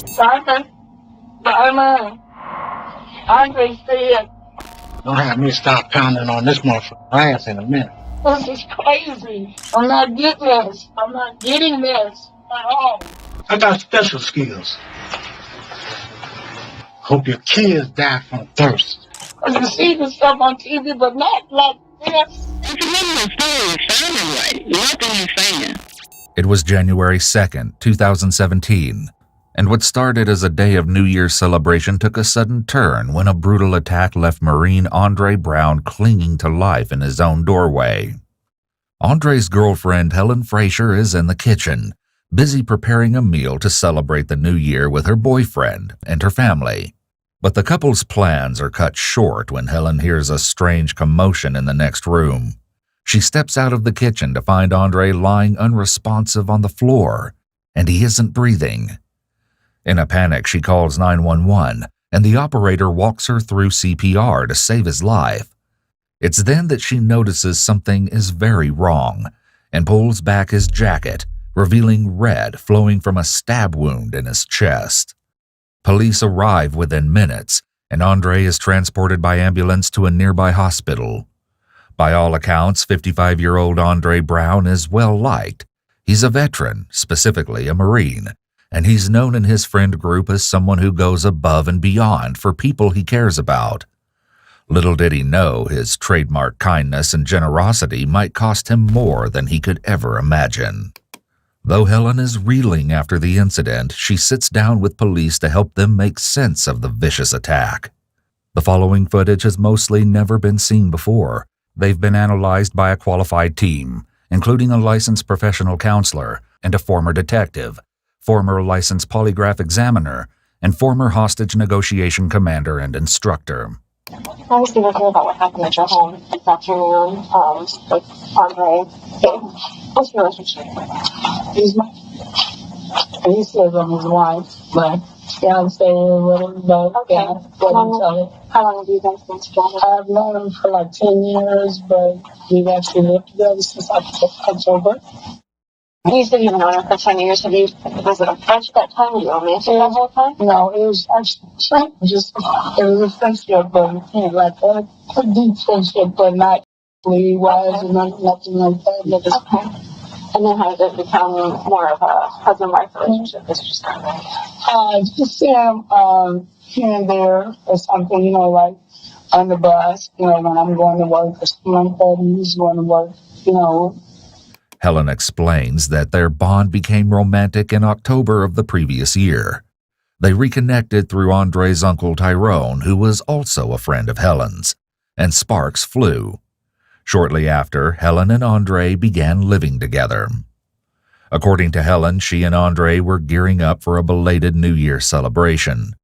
Sergeant, Fireman, Andre said, don't have me stop pounding on this motherfucker's ass in a minute. this is crazy. I'm not getting this. I'm not getting this at all. I got special skills. Hope your kids die from thirst. I can see this stuff on TV, but not like this. It was January 2nd, 2017, and what started as a day of New Year's celebration took a sudden turn when a brutal attack left Marine Andre Brown clinging to life in his own doorway. Andre's girlfriend Helen Frazier is in the kitchen, busy preparing a meal to celebrate the new year with her boyfriend and her family. But the couple's plans are cut short when Helen hears a strange commotion in the next room. She steps out of the kitchen to find Andre lying unresponsive on the floor, and he isn't breathing. In a panic, she calls 911, and the operator walks her through CPR to save his life. It's then that she notices something is very wrong and pulls back his jacket, revealing red flowing from a stab wound in his chest. Police arrive within minutes, and Andre is transported by ambulance to a nearby hospital. By all accounts, 55-year-old Andre Brown is well liked. He's a veteran, specifically a Marine, and he's known in his friend group as someone who goes above and beyond for people he cares about. Little did he know his trademark kindness and generosity might cost him more than he could ever imagine. Though Helen is reeling after the incident, she sits down with police to help them make sense of the vicious attack. The following footage has mostly never been seen before. They've been analyzed by a qualified team, including a licensed professional counselor and a former detective, former licensed polygraph examiner, and former hostage negotiation commander and instructor. I was going to hear about what happened at your home this afternoon with Andre. What's your relationship? He's he says I'm his wife, but fiance or whatever, but Okay. yeah, How long have you guys been together? I've known him for like 10 years, but we've actually lived together since October. You said you've known her for 10 years. Was it a French at that time? Were you romantic that whole time? No, it was actually it was a friendship, but like a deep friendship, but not really wise or nothing like that. Okay. And then how did it become more of a husband-wife relationship? This is just kind of just see him here and there or something, like on the bus, when I'm going to work or something like that, and he's going to work, Helen explains that their bond became romantic in October of the previous year. They reconnected through Andre's uncle Tyrone, who was also a friend of Helen's, and sparks flew. Shortly after, Helen and Andre began living together. According to Helen, she and Andre were gearing up for a belated New Year celebration.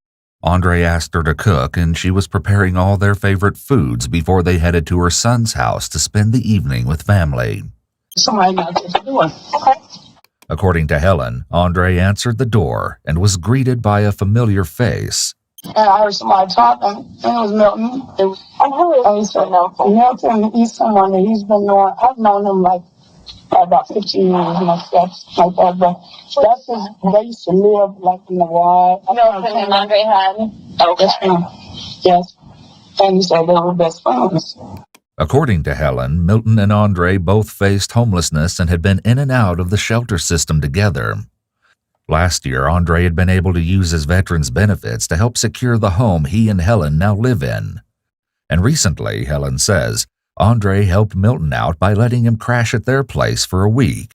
Andre asked her to cook, and she was preparing all their favorite foods before they headed to her son's house to spend the evening with family. Somebody knocked at the door. okay. According to Helen, Andre answered the door and was greeted by a familiar face. And I heard somebody talking, and it was Milton. Milton, he's someone that he's been knowing. I've known him like for about 15 years myself, like that. But that's his, they used to live like in the wild. Milton and Andre had? Okay. Yes, ma'am. Yes. And he said they were best friends. According to Helen, Milton and Andre both faced homelessness and had been in and out of the shelter system together. Last year, Andre had been able to use his veterans benefits to help secure the home he and Helen now live in. And recently, Helen says, Andre helped Milton out by letting him crash at their place for a week.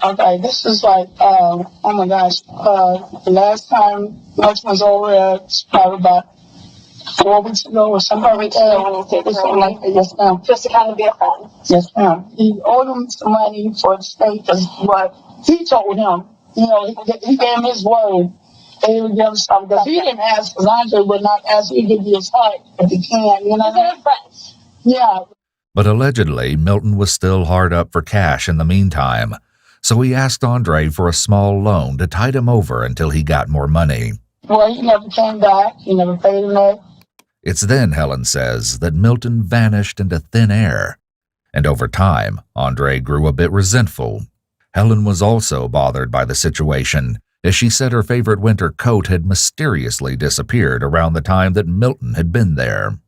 Okay, this is like, oh my gosh, the last time Milton was over there, it's probably about 4 weeks ago or something like that. Yes, ma'am. Just to kind of be a friend. Yes, ma'am. He owed him some money for the state, but he told him, he gave him his word that he would give him something. Because he didn't ask, because Andre would not ask, he give you his heart if he can, They're friends. Yeah. But allegedly, Milton was still hard up for cash in the meantime, so he asked Andre for a small loan to tide him over until he got more money. Well, he never came back. He never paid him that. It's then, Helen says, that Milton vanished into thin air. And over time, Andre grew a bit resentful. Helen was also bothered by the situation as she said her favorite winter coat had mysteriously disappeared around the time that Milton had been there.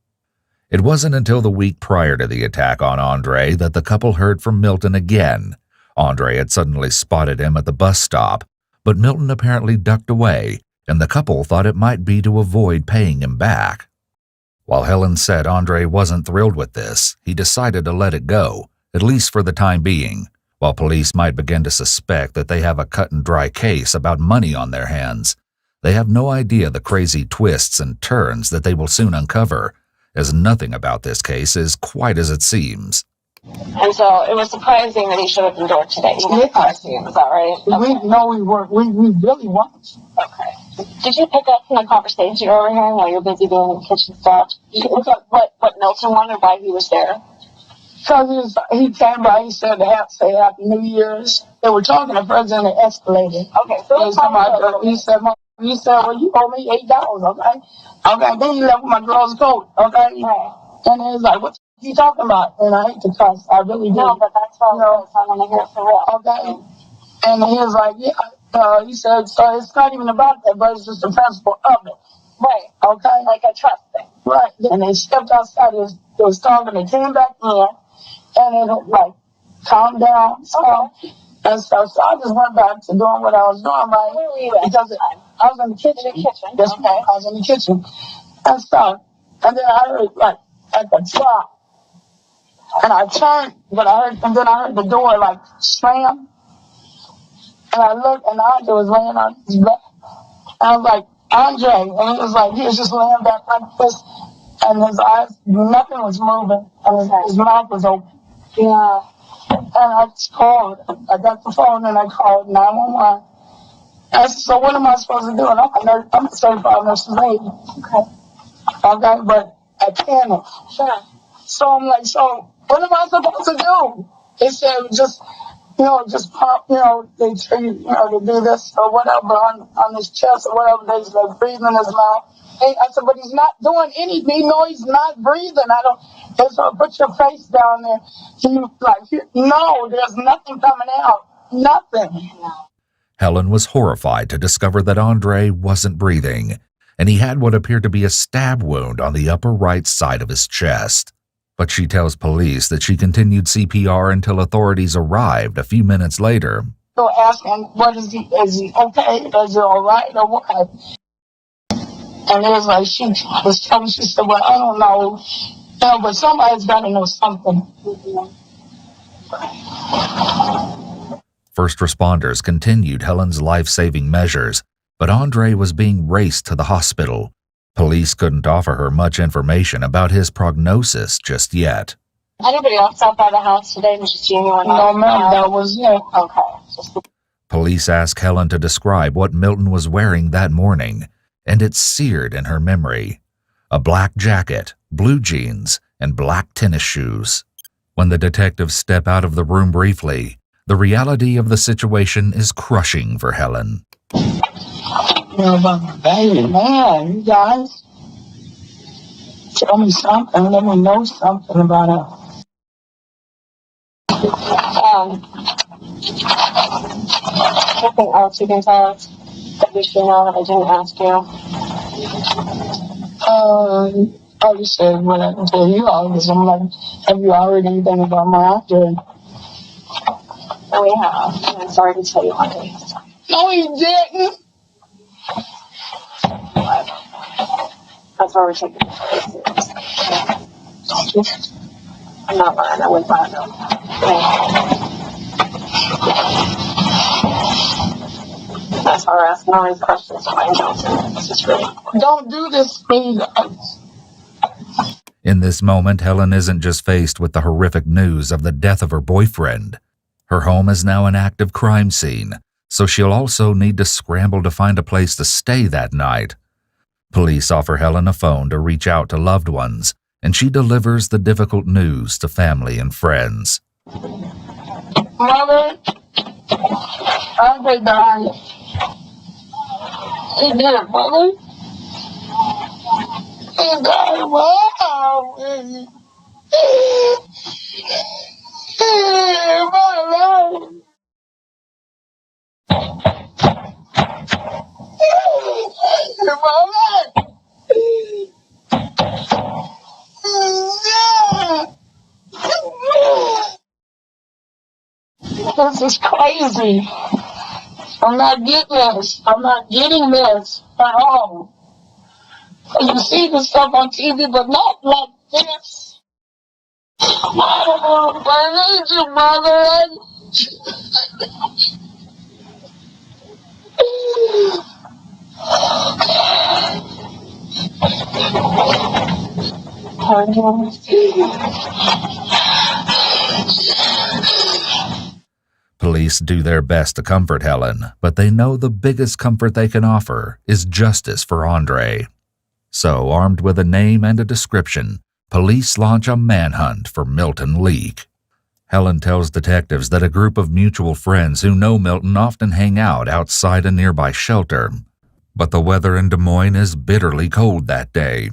It wasn't until the week prior to the attack on Andre that the couple heard from Milton again. Andre had suddenly spotted him at the bus stop, but Milton apparently ducked away, and the couple thought it might be to avoid paying him back. While Helen said Andre wasn't thrilled with this, he decided to let it go, at least for the time being. While police might begin to suspect that they have a cut-and-dry case about money on their hands, they have no idea the crazy twists and turns that they will soon uncover, as nothing about this case is quite as it seems. And so it was surprising that he showed up in the door today. You weren't expecting it, was that right? We weren't. We really weren't. Okay. Did you pick up from the conversation you were overhearing while you were busy doing the kitchen stuff? Did you pick up what Milton wanted, why he was there? Because he came by, he said to say Happy New Year's. They were talking at first and it escalated. Okay, so he said, well, you owe me $8, okay? Okay, then he left with my girl's coat, okay? Right. And he was like, what are you talking about? And I hate to cuss, I really do. No, but that's all I want to hear it for real. Okay. And he was like, yeah, he said, so it's not even about that, but it's just the principle of it. Right. Okay? Like a trust thing. Right. And they stepped outside, they was talking, they came back in, and it like calmed down, and stuff. So I just went back to doing what I was doing, right? Where were you at? Because I was in the kitchen. In the kitchen? Yes, Okay. I was in the kitchen and stuff. And then I heard like at the top, and I turned, but I heard the door like slam. And I looked, and Andre was laying on his back. And I was like, Andre, and he was just laying back like this, and his eyes, nothing was moving, and his mouth was open. Yeah. And I just called. I got the phone and I called 911. I said, so what am I supposed to do? And I'm a certified nursing aide. Okay, but I panicked. Sure. So I'm like, so what am I supposed to do? They said, just pump, they tell you, to do this or whatever on his chest or whatever. They like breathe in his mouth. Hey, I said, but he's not doing anything. No, he's not breathing. They said, put your face down there. No, there's nothing coming out. Nothing. Helen was horrified to discover that Andre wasn't breathing, and he had what appeared to be a stab wound on the upper right side of his chest. But she tells police that she continued CPR until authorities arrived a few minutes later. So asking, is he okay? Is he all right or what? And it was like, she was telling, she said, well, I don't know. But somebody's got to know something. First responders continued Helen's life-saving measures, but Andre was being raced to the hospital. Police couldn't offer her much information about his prognosis just yet. Anybody else out by the house today? Just you and No, ma'am, that was it. Okay. Police asked Helen to describe what Milton was wearing that morning, and it's seared in her memory. A black jacket, blue jeans, and black tennis shoes. When the detectives step out of the room briefly, the reality of the situation is crushing for Helen. About my baby, man, you guys, tell me something, let me know something about her. Anything else you can tell us that we should know that I didn't ask you? I just said what I can tell you all, because I'm like, have you already anything about my actor? We have. I'm sorry to tell you, honey. No, you didn't. That's why we're taking it seriously. I'm not lying. I wouldn't lie though. That's why we're asking all these questions. This is really important. Don't do this to me. In this moment, Helen isn't just faced with the horrific news of the death of her boyfriend. Her home is now an active crime scene, so she'll also need to scramble to find a place to stay that night. Police offer Helen a phone to reach out to loved ones, and she delivers the difficult news to family and friends. Mother, Andre died. He did it, mother. He died. Wow. My life. This is crazy. I'm not getting this. I'm not getting this at all. You see this stuff on TV, but not like this. Oh, I need you, mother. Police do their best to comfort Helen, but they know the biggest comfort they can offer is justice for Andre. So, armed with a name and a description, police launch a manhunt for Milton Leake. Helen tells detectives that a group of mutual friends who know Milton often hang out outside a nearby shelter. But the weather in Des Moines is bitterly cold that day,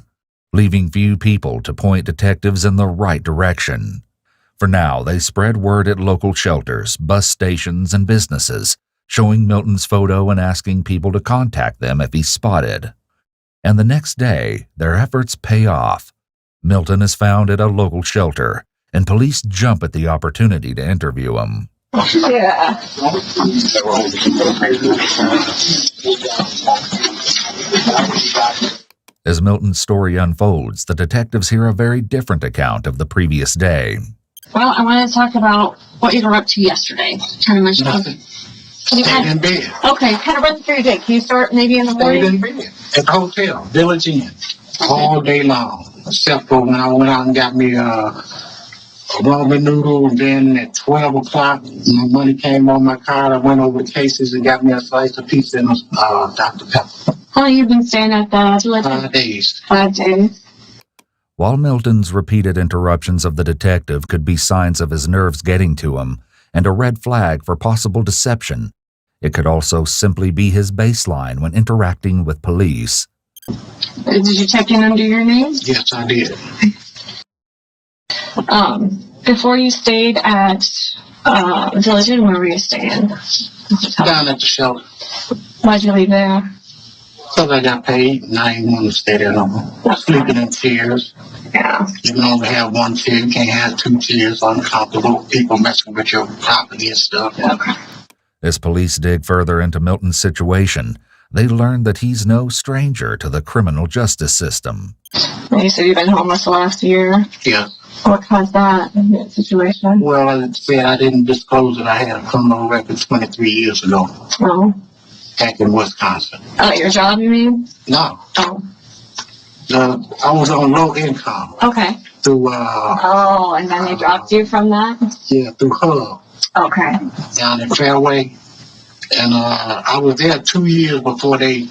leaving few people to point detectives in the right direction. For now, they spread word at local shelters, bus stations, and businesses, showing Milton's photo and asking people to contact them if he's spotted. And the next day, their efforts pay off. Milton is found at a local shelter, and police jump at the opportunity to interview him. Yeah. As Milton's story unfolds, the detectives hear a very different account of the previous day. Well, I wanted to talk about what you were up to yesterday. Kind of mentioned. Nothing. Can you Stayed in bed. okay, kind of run through your day. Can you start maybe in the Stayed morning? in bed. At the hotel, Village Inn. All day long. Except for when I went out and got me a ramen noodle, and then at 12 o'clock, my money came on my card. I went over to Casey's and got me a slice of pizza and a Dr. Pepper. How long have you been staying at the Village Inn? 5 days. 5 days. While Milton's repeated interruptions of the detective could be signs of his nerves getting to him and a red flag for possible deception, it could also simply be his baseline when interacting with police. Did you check in under your name? Yes, I did. Before you stayed at Village Inn, where were you staying? Down at the shelter. Why'd you leave there? Because I got paid and I didn't want to stay there no more. Sleeping in chairs. Yeah. You can only have one chair. You can't have two chairs. Uncomfortable. People messing with your property and stuff. Okay. As police dig further into Milton's situation, they learn that he's no stranger to the criminal justice system. You said you've been homeless the last year. Yeah. What caused that situation? Well, I said I didn't disclose that I had a criminal record 23 years ago. Oh. Back in Wisconsin. Oh, your job, you mean? No. Oh. I was on low income. Okay. Through, oh, and then they dropped you from that? Yeah, through Hub. Okay. Down in Fairway. And I was there 2 years before they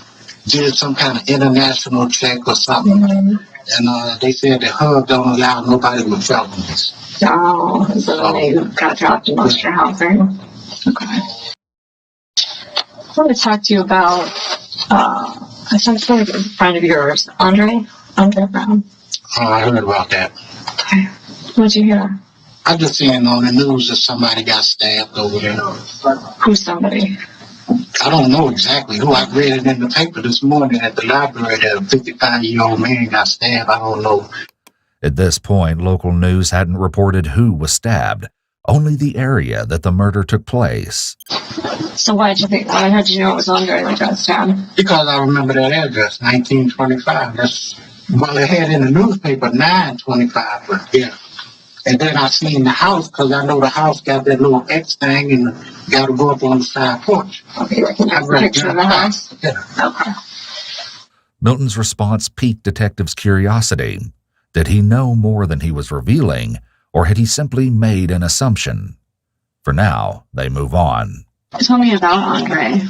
did some kind of international check or something. Mm-hmm. And they said that Hub don't allow nobody with felonies. Oh, so then they got dropped and lost your housing. Okay. I want to talk to you about something a friend of yours, Andrea Brown. Oh, I heard about that. Okay. What'd you hear? I just seen on the news that somebody got stabbed over there. Who's somebody? I don't know exactly who. I read it in the paper this morning at the library that a 55-year-old man got stabbed. I don't know. At this point, local news hadn't reported who was stabbed, only the area that the murder took place. So why did you know it was Andre that got stabbed? Because I remember that address, 1925. Well, they had in the newspaper 925, but yeah. And then I seen the house, because I know the house got that little X thing and got to go up on the side porch. Okay, I can have a picture of the house. Yeah. Okay. Milton's response piqued detectives' curiosity. Did he know more than he was revealing, or had he simply made an assumption? For now, they move on. Tell me about Andre.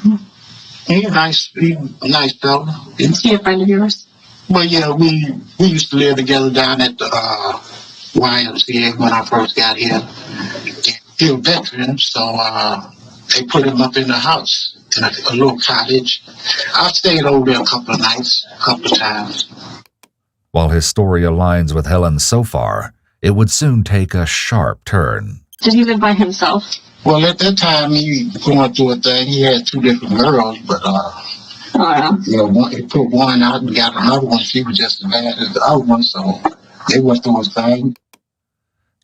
He's a nice fella. Is he a friend of yours? Well, yeah, we used to live together down at the YMCA when I first got here. He was a veteran, so they put him up in the house, in a little cottage. I stayed over there a couple of nights, a couple of times. While his story aligns with Helen's so far, it would soon take a sharp turn. Did he live by himself? Well, at that time, he going through a thing. He had two different girls, but he put one out and got another one. She was just as bad as the other one, so they went through a thing.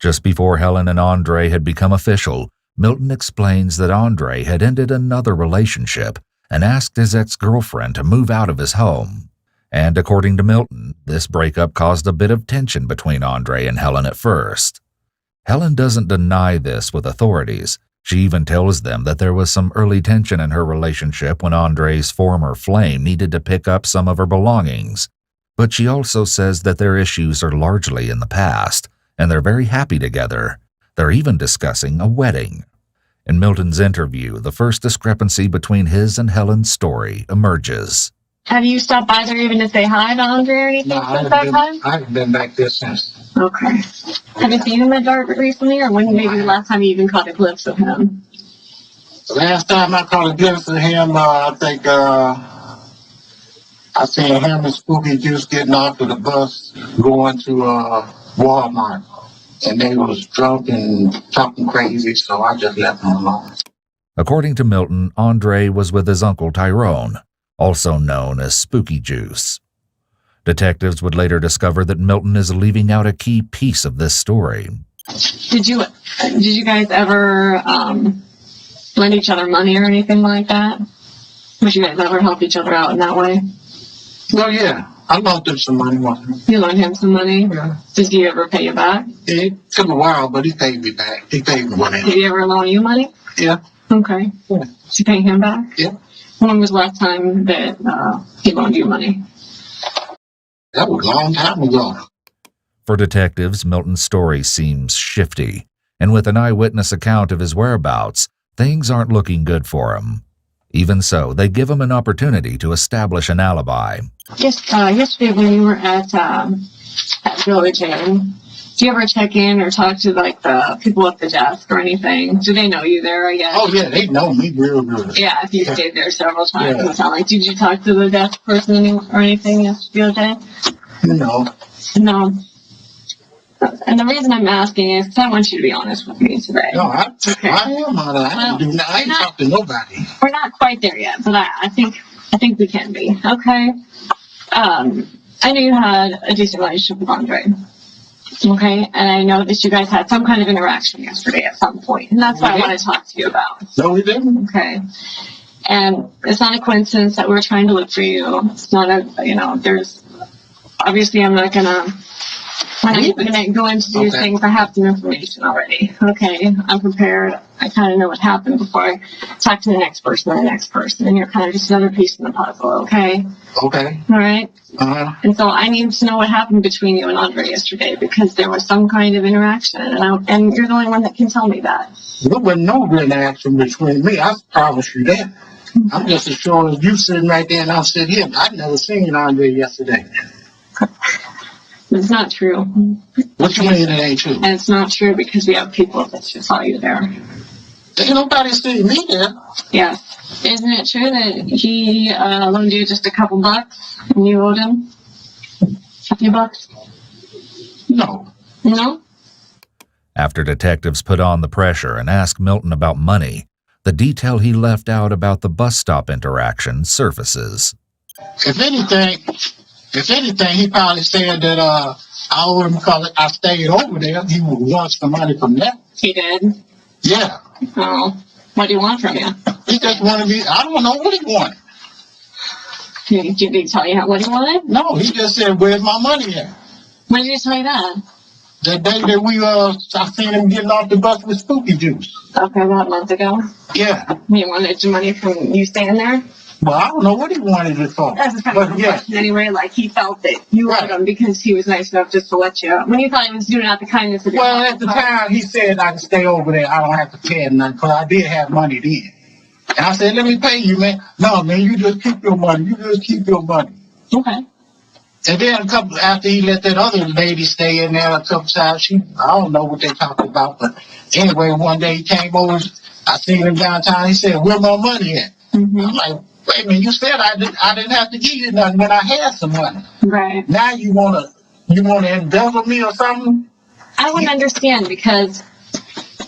Just before Helen and Andre had become official, Milton explains that Andre had ended another relationship and asked his ex-girlfriend to move out of his home. And according to Milton, this breakup caused a bit of tension between Andre and Helen at first. Helen doesn't deny this with authorities. She even tells them that there was some early tension in her relationship when Andre's former flame needed to pick up some of her belongings. But she also says that their issues are largely in the past, and they're very happy together. They're even discussing a wedding. In Milton's interview, the first discrepancy between his and Helen's story emerges. Have you stopped by there even to say hi to Andre or anything since that time? I haven't been back there since. Okay. Have you seen him at Dart recently, or when maybe the last time you even caught a glimpse of him? Last time I caught a glimpse of him, I think I seen him and Spooky Juice getting off of the bus going to Walmart. And they was drunk and talking crazy, so I just left them alone. According to Milton, Andre was with his uncle Tyrone, also known as Spooky Juice. Detectives would later discover that Milton is leaving out a key piece of this story. Did you guys ever lend each other money or anything like that? Would you guys ever help each other out in that way? Well, yeah. I loaned him some money once. You loaned him some money? Yeah. Did he ever pay you back? It took a while, but he paid me back. He paid me money. Did he ever loan you money? Yeah. Okay. Yeah. Did you pay him back? Yeah. When was the last time that he loaned you money? That was a long time ago. For detectives, Milton's story seems shifty, and with an eyewitness account of his whereabouts, things aren't looking good for him. Even so, they give him an opportunity to establish an alibi. Yesterday when you were at Village Inn, do you ever check in or talk to like the people at the desk or anything? Do they know you there, I guess? Oh, yeah, they know me real good. Yeah, if you stayed there several times. Yeah. It sounded like, did you talk to the desk person or anything yesterday? No. No. And the reason I'm asking is because I want you to be honest with me today. No, I Okay. am on it. I ain't talk to nobody. We're not quite there yet, but I think we can be. Okay. I know you had a decent relationship with Andre. Okay, and I know that you guys had some kind of interaction yesterday at some point, and that's what I want to talk to you about. No, we didn't. Okay. And it's not a coincidence that we're trying to look for you. It's not there's, obviously I'm not gonna go into these things. I have some information already. Okay, I'm prepared. I kind of know what happened before I talk to the next person, and you're kind of just another piece in the puzzle. Okay. Okay. All right. Uh-huh. And so I need to know what happened between you and Andre yesterday because there was some kind of interaction, and you're the only one that can tell me that. There was no interaction between me. I promise you that. I'm just as sure as you sitting right there and I'm sitting here. I've never seen Andre yesterday. It's not true. What you mean it ain't true? And it's not true because we have people that just saw you there. Ain't nobody seen me there. Yes. Isn't it true that he loaned you just a couple bucks and you owed him a few bucks? No. No? After detectives put on the pressure and ask Milton about money, the detail he left out about the bus stop interaction surfaces. If anything, he probably said that I owe him because I stayed over there. He wants the money from that. He did? Yeah. Oh. What do you want from you? He just wanted me. I don't know what he wanted. Did he tell you what he wanted? No, he just said, "Where's my money at?" When did he tell you that? The day that I seen him getting off the bus with Spooky Juice. Okay, about a month ago. Yeah. He wanted your money from you staying there? Well, I don't know what he wanted it for. That's kind of a question anyway. Like he felt that you owed him because he was nice enough just to let you. When you thought he was doing it out the kindness of your Well, heart. at the time, he said I can stay over there. I don't have to pay him nothing because I did have money then. And I said, "Let me pay you, man." "No, man, you just keep your money. Okay. And then after he let that other lady stay in there a couple times, I don't know what they talked about, but anyway, one day he came over. I seen him downtown. He said, "Where my money at?" Mm-hmm. I'm like, "Wait a minute, you said I didn't have to give you nothing when I had some money. Right. Now you wanna embezzle me or something?" I wouldn't understand because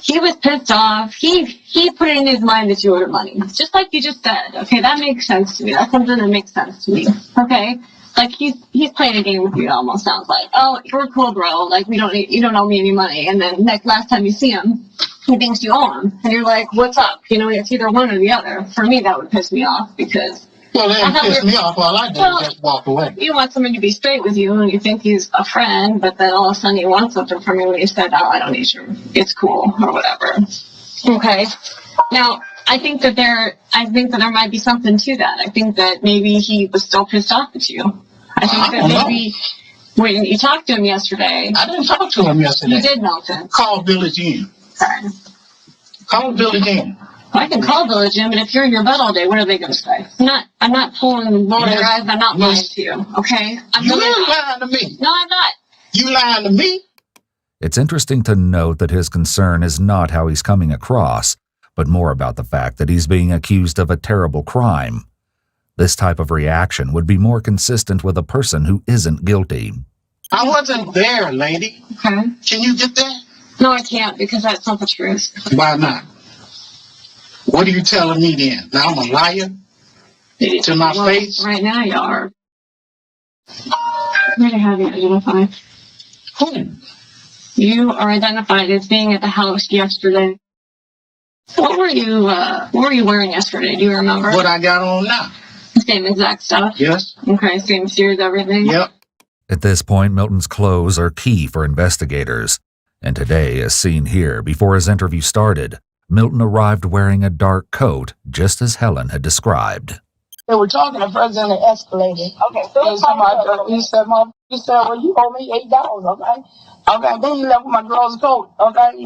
he was pissed off. He put it in his mind that you owed him money. Just like you just said. Okay, that makes sense to me. That's something that makes sense to me. Okay? Like he's playing a game with you, it almost sounds like. "Oh, you're cool, bro. Like you don't owe me any money." And then last time you see him, he thinks you owe him. And you're like, what's up? You know, it's either one or the other. For me, that would piss me off because... Well, that pissed me off. All I did was just walk away. You want someone to be straight with you and you think he's a friend, but then all of a sudden you want something from him and you said, oh, I don't need you. It's cool or whatever. Okay. Now, I think that there might be something to that. I think that maybe he was still pissed off at you. I think that maybe when you talked to him yesterday. I didn't talk to him yesterday. You did, Milton. Call Billy Jean. Okay. Call Billy Jean. I can call Billy Jim, but if you're in your bed all day, what are they going to say? I'm not pulling motor drive. I'm not lying to you, okay? You're lying to me. No, I'm not. You lying to me? It's interesting to note that his concern is not how he's coming across, but more about the fact that he's being accused of a terrible crime. This type of reaction would be more consistent with a person who isn't guilty. I wasn't there, lady. Okay. Can you get that? No, I can't, because that's not the truth. Why not? What are you telling me then? Now I'm a liar? To my face? Right now you are. Where to have you identified? Who? You are identified as being at the house yesterday. What were you wearing yesterday? Do you remember? What I got on now. Same exact stuff? Yes. Okay, same shoes, everything? Yep. At this point, Milton's clothes are key for investigators. And today, as seen here before his interview started, Milton arrived wearing a dark coat, just as Helen had described. They were talking at first and it escalated. Okay, so he said, well, you owe me $8, okay? Okay, then he left with my girl's coat, okay?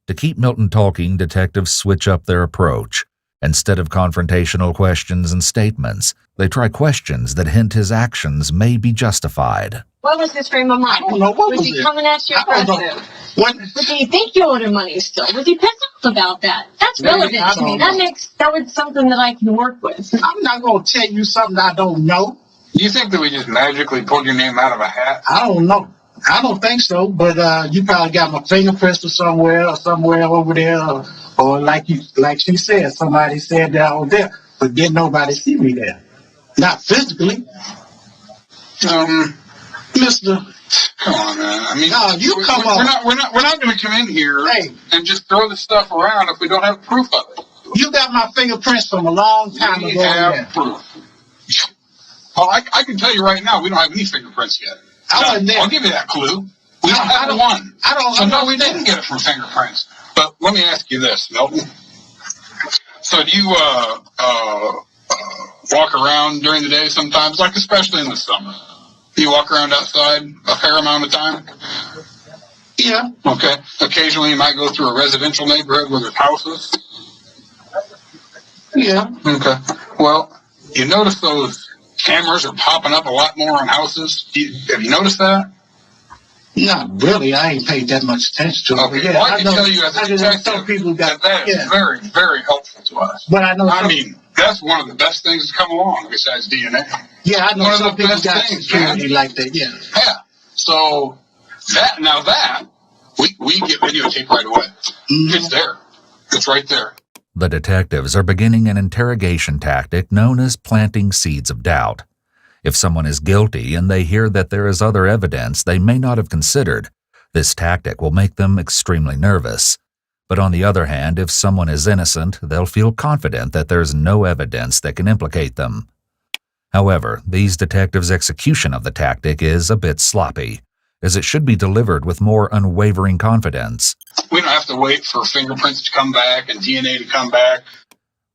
To keep Milton talking, detectives switch up their approach. Instead of confrontational questions and statements, they try questions that hint his actions may be justified. What was his frame of mind? I don't know. What was he coming at you aggressive? What? Did he think you owed him money still? Was he pissed off about that? That's relevant to me. That was something that I can work with. I'm not going to tell you something I don't know. You think that we just magically pulled your name out of a hat? I don't know. I don't think so, but you probably got my fingerprints or somewhere over there, or like she said, somebody said that I was there, but didn't nobody see me there. Not physically. Mister, come on, man. I mean, no, you come on. We're not going to come in here and just throw this stuff around if we don't have proof of it. You got my fingerprints from a long time ago. We have proof. Oh, I can tell you right now, we don't have any fingerprints yet. I'll give you that clue. We don't have one. No, we didn't get it from fingerprints. But let me ask you this, Milton. So do you walk around during the day sometimes, like especially in the summer? Do you walk around outside a fair amount of time? Yeah. Okay. Occasionally you might go through a residential neighborhood where there's houses? Yeah. Okay. Well, you notice those cameras are popping up a lot more on houses. Have you noticed that? Not really. I ain't paid that much attention to it. Okay. Yeah, Well, I can tell you as a detective people got that is very, very helpful to us. But I know. I mean, that's one of the best things to come along besides DNA. Yeah, I know one some of the people best got things, security man. like that. Yeah. Yeah. So that we get videotape right away. Mm-hmm. It's there. It's right there. The detectives are beginning an interrogation tactic known as planting seeds of doubt. If someone is guilty and they hear that there is other evidence they may not have considered, this tactic will make them extremely nervous. But on the other hand, if someone is innocent, they'll feel confident that there's no evidence that can implicate them. However, these detectives' execution of the tactic is a bit sloppy, as it should be delivered with more unwavering confidence. We don't have to wait for fingerprints to come back and DNA to come back.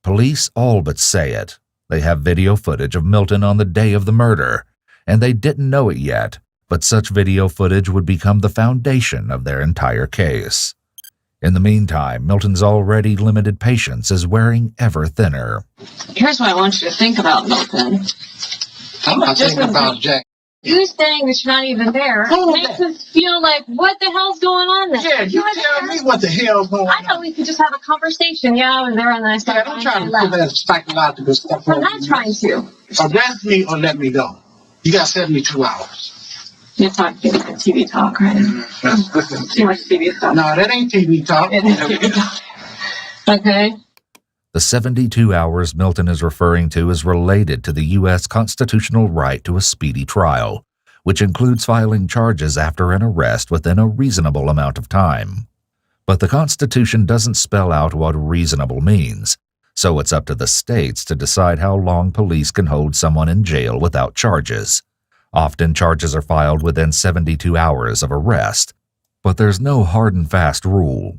Police all but say it. They have video footage of Milton on the day of the murder, and they didn't know it yet, but such video footage would become the foundation of their entire case. In the meantime, Milton's already limited patience is wearing ever thinner. Here's what I want you to think about, Milton. I'm not thinking about Jack. You saying that you're not even there makes us feel like, what the hell's going on there? Yeah, you tell me what the hell's going on. I thought we could just have a conversation. Yeah, I was there and then I started. I'm trying to put that psychological stuff on. I'm not trying to. Arrest me or let me go. You got 72 hours. You're talking TV talk right now. Too much TV talk. No, that ain't TV talk. It is TV talk. Okay. The 72 hours Milton is referring to is related to the U.S. constitutional right to a speedy trial, which includes filing charges after an arrest within a reasonable amount of time. But the Constitution doesn't spell out what reasonable means, so it's up to the states to decide how long police can hold someone in jail without charges. Often charges are filed within 72 hours of arrest, but there's no hard and fast rule.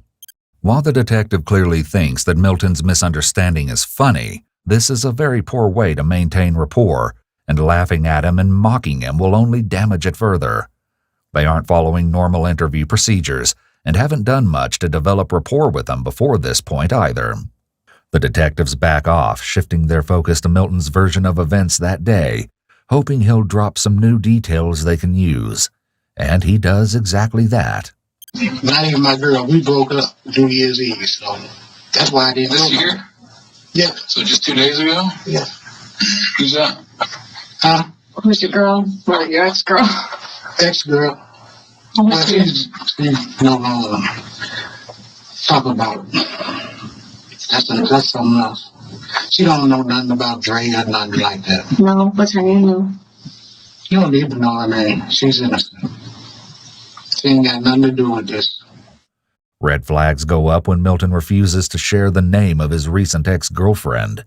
While the detective clearly thinks that Milton's misunderstanding is funny, this is a very poor way to maintain rapport, and laughing at him and mocking him will only damage it further. They aren't following normal interview procedures and haven't done much to develop rapport with him before this point either. The detectives back off, shifting their focus to Milton's version of events that day, hoping he'll drop some new details they can use. And he does exactly that. Not even my girl, we broke up New Year's Eve, so that's why I didn't This know. year? Yeah. So just 2 days ago? Yeah. Who's that? Huh? Who's your girl? Or your ex-girl? Ex-girl. How Well, much do you- she's no longer talk about it. That's something else. She don't know nothing about Dre or nothing like that. No, what's her name? No. You don't even know her name. She's innocent. She ain't got nothing to do with this. Red flags go up when Milton refuses to share the name of his recent ex-girlfriend.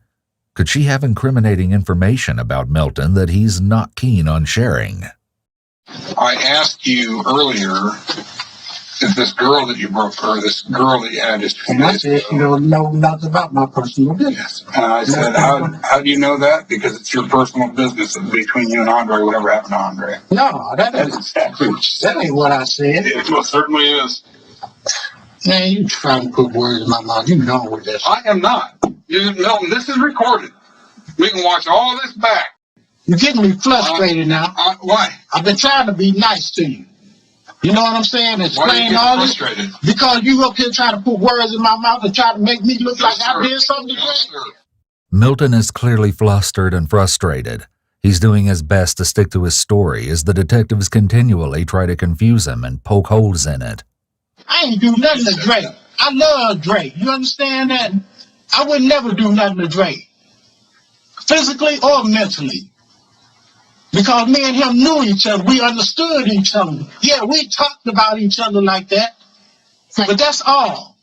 Could she have incriminating information about Milton that he's not keen on sharing? I asked you earlier if this girl that you broke, or this girl that you had just 2 And I days said she ago. don't know nothing about my personal business. And I said, how do you know that? Because it's your personal business between you and Andre, whatever happened to Andre. No, That's exactly what you said. that ain't what I said. It most certainly is. Man, you trying to put words in my mouth. You know with this. I am not. Milton, this is recorded. We can watch all this back. You're getting me frustrated now. Why? I've been trying to be nice to you. You know what I'm saying? Why are you Explain getting all this. frustrated? Because you up here trying to put words in my mouth and try to make me look like I did something to No, you. sir. Milton is clearly flustered and frustrated. He's doing his best to stick to his story as the detectives continually try to confuse him and poke holes in it. I ain't do nothing to Drake. I love Drake. You understand that? I would never do nothing to Drake. Physically or mentally. Because me and him knew each other. We understood each other. Yeah, we talked about each other like that. But that's all.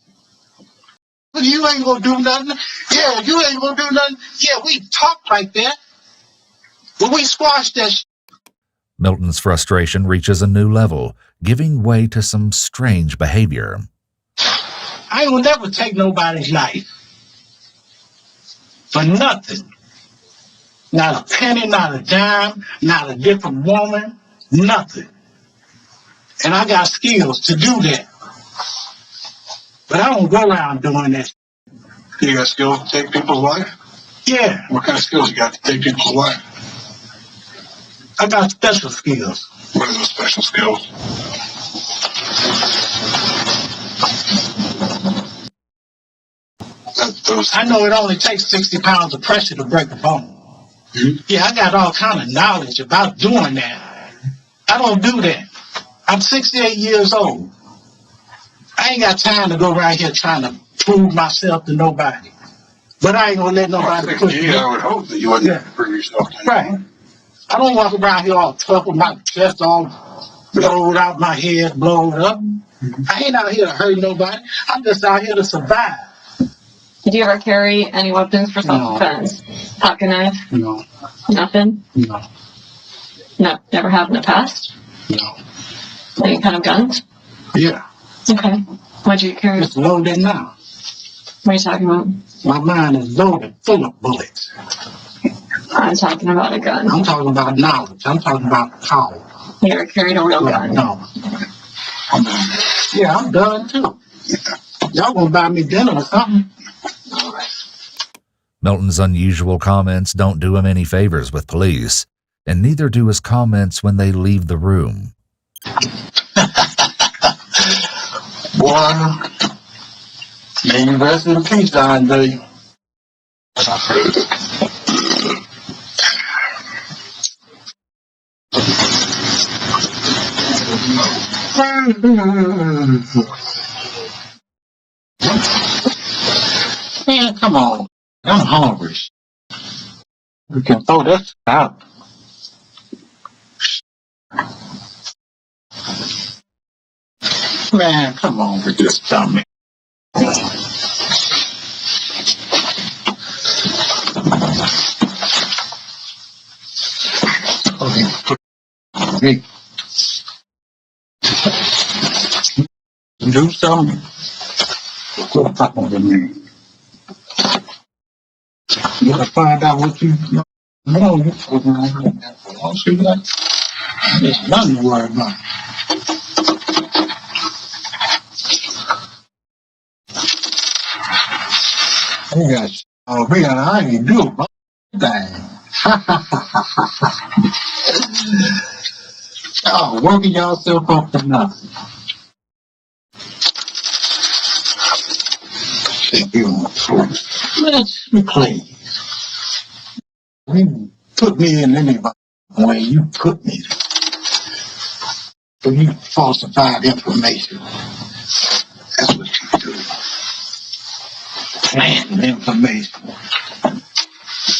But you ain't gonna do nothing. Yeah, you ain't gonna do nothing. Yeah, we talked like that. But we squashed that shit. Milton's frustration reaches a new level, giving way to some strange behavior. I ain't gonna never take nobody's life. For nothing. Not a penny, not a dime, not a different woman, nothing. And I got skills to do that. But I don't go around doing that. You got skills to take people's life? Yeah, What kind of skills you got to take people's life? I got special skills. What are those special skills? I know it only takes 60 pounds of pressure to break a bone. Yeah, I got all kind of knowledge about doing that. I don't do that. I'm 68 years old. I ain't got time to go around here trying to prove myself to nobody. But I ain't gonna let nobody push me. I would hope that you wouldn't Yeah. prove yourself. Right. I don't walk around here all tough with my chest all blowed out, my head blowed up. I ain't out here to hurt nobody. I'm just out here to survive. Did you ever carry any weapons for self-defense? Pocket knife? No, Nothing? no, No, never have in the past? no. Any kind of guns? Yeah, Okay. What'd you carry? it's loaded now. What are you talking about? My mind is loaded, full of bullets. I'm talking about a gun. I'm talking about knowledge. I'm talking about power. You ever carried a real gun? No. Yeah, I'm done too. Y'all gonna buy me dinner or something? Milton's unusual comments don't do him any favors with police, and neither do his comments when they leave the room. Boy, may you rest in peace, Andre. Man, come on. I'm hungry. We can throw this out. Man, come on with this dummy. Hey, do something. Quit fucking with me. You gotta find out what you know. You fucking around. I'll see that. There's nothing to worry about. I ain't do a thing. Y'all working yourself up to nothing. Think you want to let's be clean. You put me in any way you put me. So you falsified information. That's what you do. Planting information.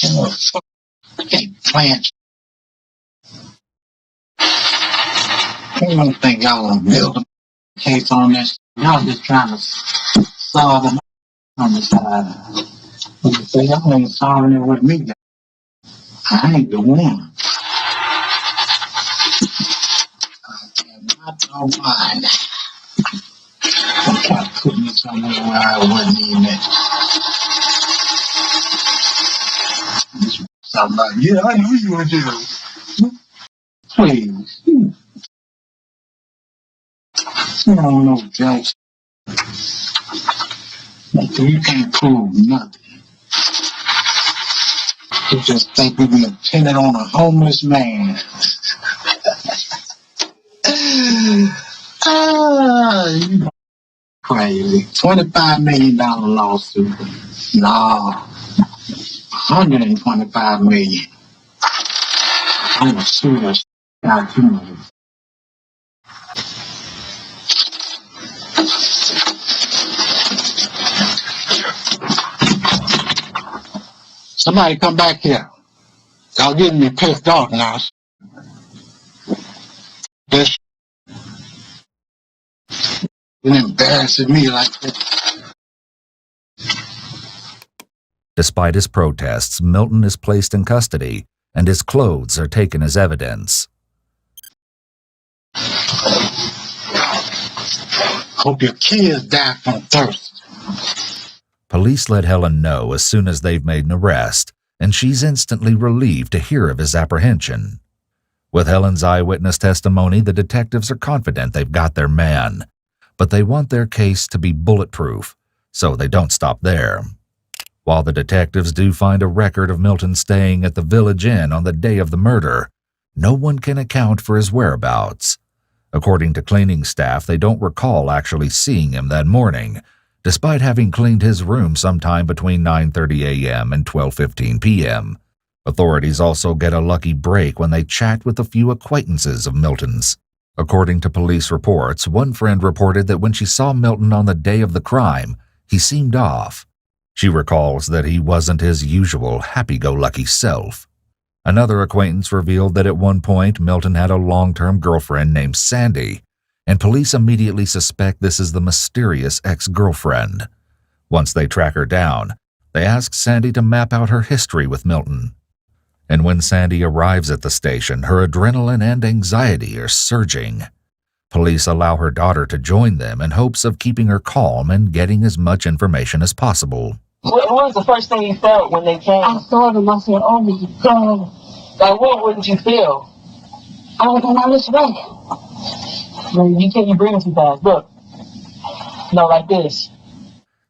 You can't plant. You don't think y'all gonna build a case on this? Y'all just trying to solve it on the side. You say y'all ain't solving it with me. I ain't the one. I don't mind. Don't try to put me somewhere where I wasn't even at. Something like, yeah, I knew you were there. Please. You don't know jokes. You can't prove nothing. You just think we can pin it on a homeless man. You crazy. $25 million lawsuit. No. $125 million. I'm gonna sue this guy too. Somebody come back here. Y'all getting me pissed off now. This is embarrassing me like this. Despite his protests, Milton is placed in custody, and his clothes are taken as evidence. Hope your kids die from thirst. Police let Helen know as soon as they've made an arrest, and she's instantly relieved to hear of his apprehension. With Helen's eyewitness testimony, the detectives are confident they've got their man, but they want their case to be bulletproof, so they don't stop there. While the detectives do find a record of Milton staying at the Village Inn on the day of the murder, no one can account for his whereabouts. According to cleaning staff, they don't recall actually seeing him that morning, despite having cleaned his room sometime between 9:30 a.m. and 12:15 p.m. Authorities also get a lucky break when they chat with a few acquaintances of Milton's. According to police reports, one friend reported that when she saw Milton on the day of the crime, he seemed off. She recalls that he wasn't his usual happy-go-lucky self. Another acquaintance revealed that at one point Milton had a long-term girlfriend named Sandy, and police immediately suspect this is the mysterious ex-girlfriend. Once they track her down, they ask Sandy to map out her history with Milton. And when Sandy arrives at the station, her adrenaline and anxiety are surging. Police allow her daughter to join them in hopes of keeping her calm and getting as much information as possible. What was the first thing you felt when they came? I saw them. I said, oh my God. Like, what did you feel? I was on this way. No, you can't breathe too fast. Look. No, like this.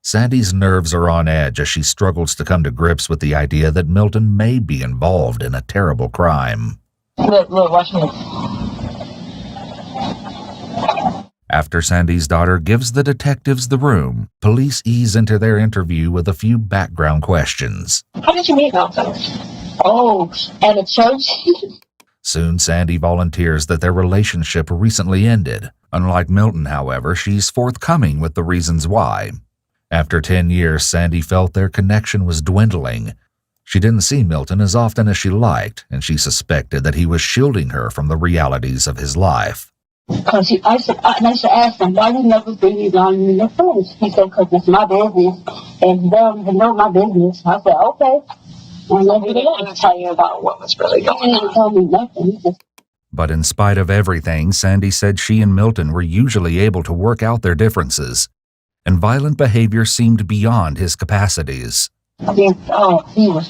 Sandy's nerves are on edge as she struggles to come to grips with the idea that Milton may be involved in a terrible crime. Look, watch me. After Sandy's daughter gives the detectives the room, police ease into their interview with a few background questions. How did you meet Milton? Oh, at a church? Soon Sandy volunteers that their relationship recently ended. Unlike Milton, however, she's forthcoming with the reasons why. After 10 years, Sandy felt their connection was dwindling. She didn't see Milton as often as she liked, and she suspected that he was shielding her from the realities of his life. Because I used to ask him, why you never bring these on in your friends? He said, because it's my business, and they don't even know my business. I said, okay. And He didn't want to tell you about what was really going he didn't on. tell me nothing. He just But in spite of everything, Sandy said she and Milton were usually able to work out their differences, and violent behavior seemed beyond his capacities. he was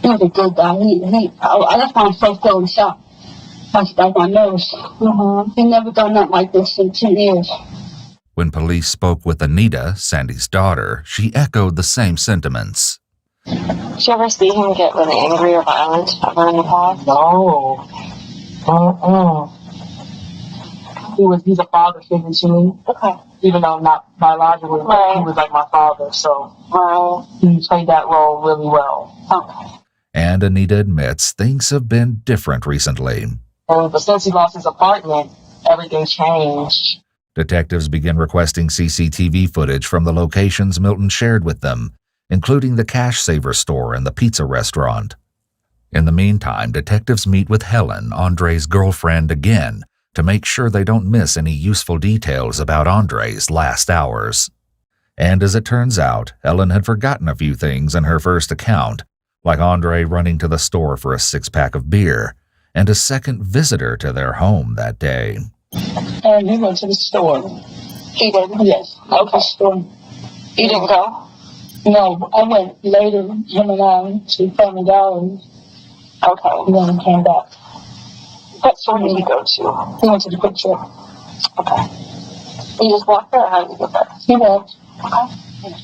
a good guy. That's why I'm so feeling shocked. Like my nerves. He never done nothing like this in 10 years. When police spoke with Anita, Sandy's daughter, she echoed the same sentiments. Did you ever see him get really angry or violent ever in the past? No. He's a father figure to me. Okay. Even though not biologically, Right. he was like my father, so Right. he played that role really well. Okay. And Anita admits things have been different recently. But since he lost his apartment, everything changed. Detectives begin requesting CCTV footage from the locations Milton shared with them, including the Cash Saver store and the pizza restaurant. In the meantime, detectives meet with Helen, Andre's girlfriend, again to make sure they don't miss any useful details about Andre's last hours. And as it turns out, Helen had forgotten a few things in her first account, like Andre running to the store for a six-pack of beer and a second visitor to their home that day. And he went to the store. He did? Yes, Okay. the store. You didn't go? No, I went later, him and I, to Family Dollar, Okay. and then came back. What store did you go to? He went to the quick trip. Okay. You just walked there, or how did you get there? He walked. Okay.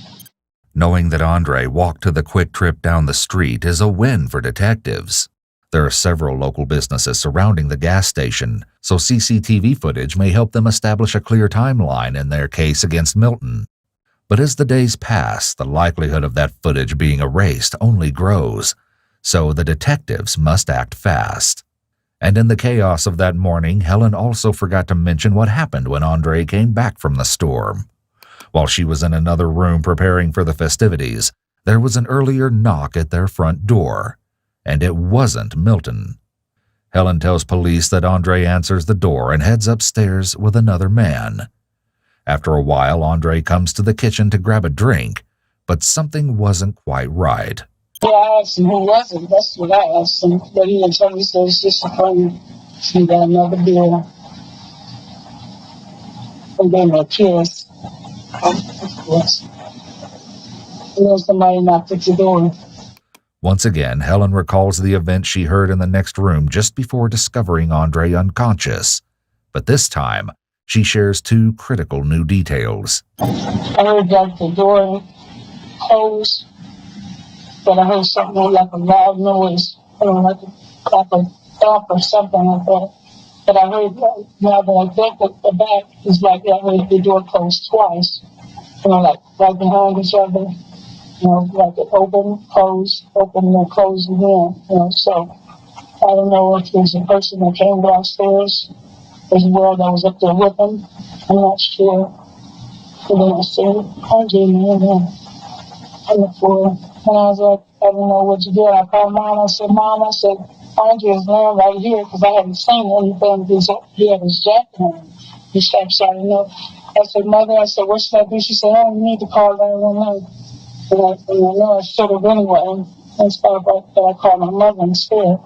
Knowing that Andre walked to the quick trip down the street is a win for detectives. There are several local businesses surrounding the gas station, so CCTV footage may help them establish a clear timeline in their case against Milton. But as the days pass, the likelihood of that footage being erased only grows, so the detectives must act fast. And in the chaos of that morning, Helen also forgot to mention what happened when Andre came back from the store. While she was in another room preparing for the festivities, there was an earlier knock at their front door. And it wasn't Milton. Helen tells police that Andre answers the door and heads upstairs with another man. After a while, Andre comes to the kitchen to grab a drink, but something wasn't quite right. Yeah, I asked him who was it. That's what I asked him. But he didn't tell me, so it's just a friend. He got another beer. And gave me a kiss. Yes. And then somebody knocked at the door. Once again, Helen recalls the event she heard in the next room just before discovering Andre unconscious. But this time, she shares two critical new details. I heard like the door close, but I heard something like a loud noise, like a thump or something like that. But I heard, now that I think at the back, it's like I heard the door close twice, like right behind each other. Like it open, close, open, and close again. So I don't know if there's a person that came downstairs as well that was up there with him. I'm not sure. And then I said, Andre, man, on the floor. And I was like, I don't know what you did. I called Mom. I said, Andre is laying right here because I hadn't seen anything. He had his jacket on. He started shouting up. I said, Mother, what should I do? She said, you need to call 911. And I know I should have anyway. And stuff like that. I called my mother instead.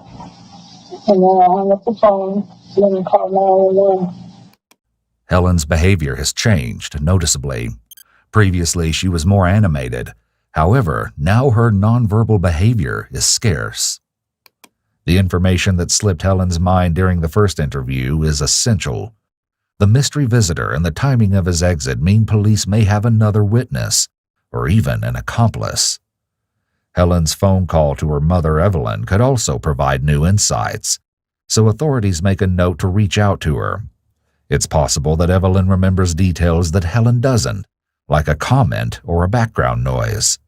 And then I hung up the phone. And then I called 911. Helen's behavior has changed noticeably. Previously, she was more animated. However, now her nonverbal behavior is scarce. The information that slipped Helen's mind during the first interview is essential. The mystery visitor and the timing of his exit mean police may have another witness, or even an accomplice. Helen's phone call to her mother, Evelyn, could also provide new insights, so authorities make a note to reach out to her. It's possible that Evelyn remembers details that Helen doesn't, like a comment or a background noise.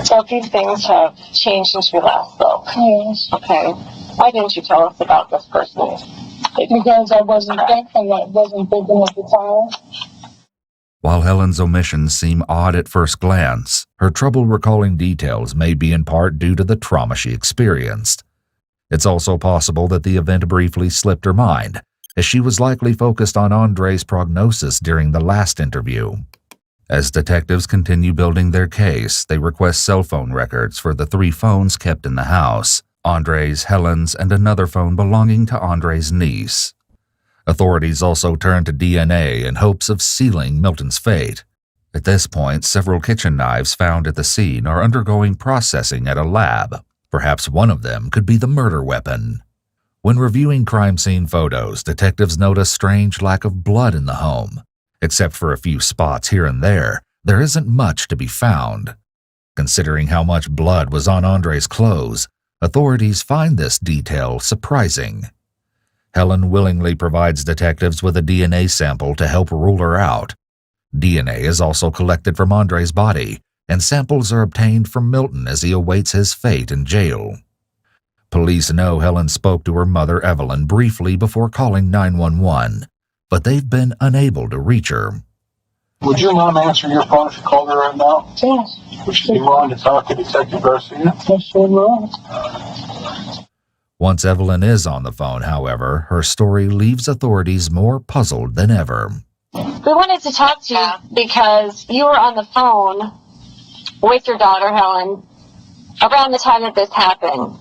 So these things have changed since we last spoke. Yes. Okay. Why didn't you tell us about this person? Because I wasn't thinking at the time. While Helen's omissions seem odd at first glance, her trouble recalling details may be in part due to the trauma she experienced. It's also possible that the event briefly slipped her mind, as she was likely focused on Andre's prognosis during the last interview. As detectives continue building their case, they request cell phone records for the 3 phones kept in the house: Andre's, Helen's, and another phone belonging to Andre's niece. Authorities also turn to DNA in hopes of sealing Milton's fate. At this point, several kitchen knives found at the scene are undergoing processing at a lab. Perhaps one of them could be the murder weapon. When reviewing crime scene photos, detectives note a strange lack of blood in the home. Except for a few spots here and there isn't much to be found. Considering how much blood was on Andre's clothes, authorities find this detail surprising. Helen willingly provides detectives with a DNA sample to help rule her out. DNA is also collected from Andre's body, and samples are obtained from Milton as he awaits his fate in jail. Police know Helen spoke to her mother, Evelyn, briefly before calling 911, but they've been unable to reach her. Would your mom answer your phone if you called her right now? Yes. Would she be willing to talk to Detective Garcia? Yes, she will. Once Evelyn is on the phone, however, her story leaves authorities more puzzled than ever. We wanted to talk to you because you were on the phone with your daughter, Helen, around the time that this happened.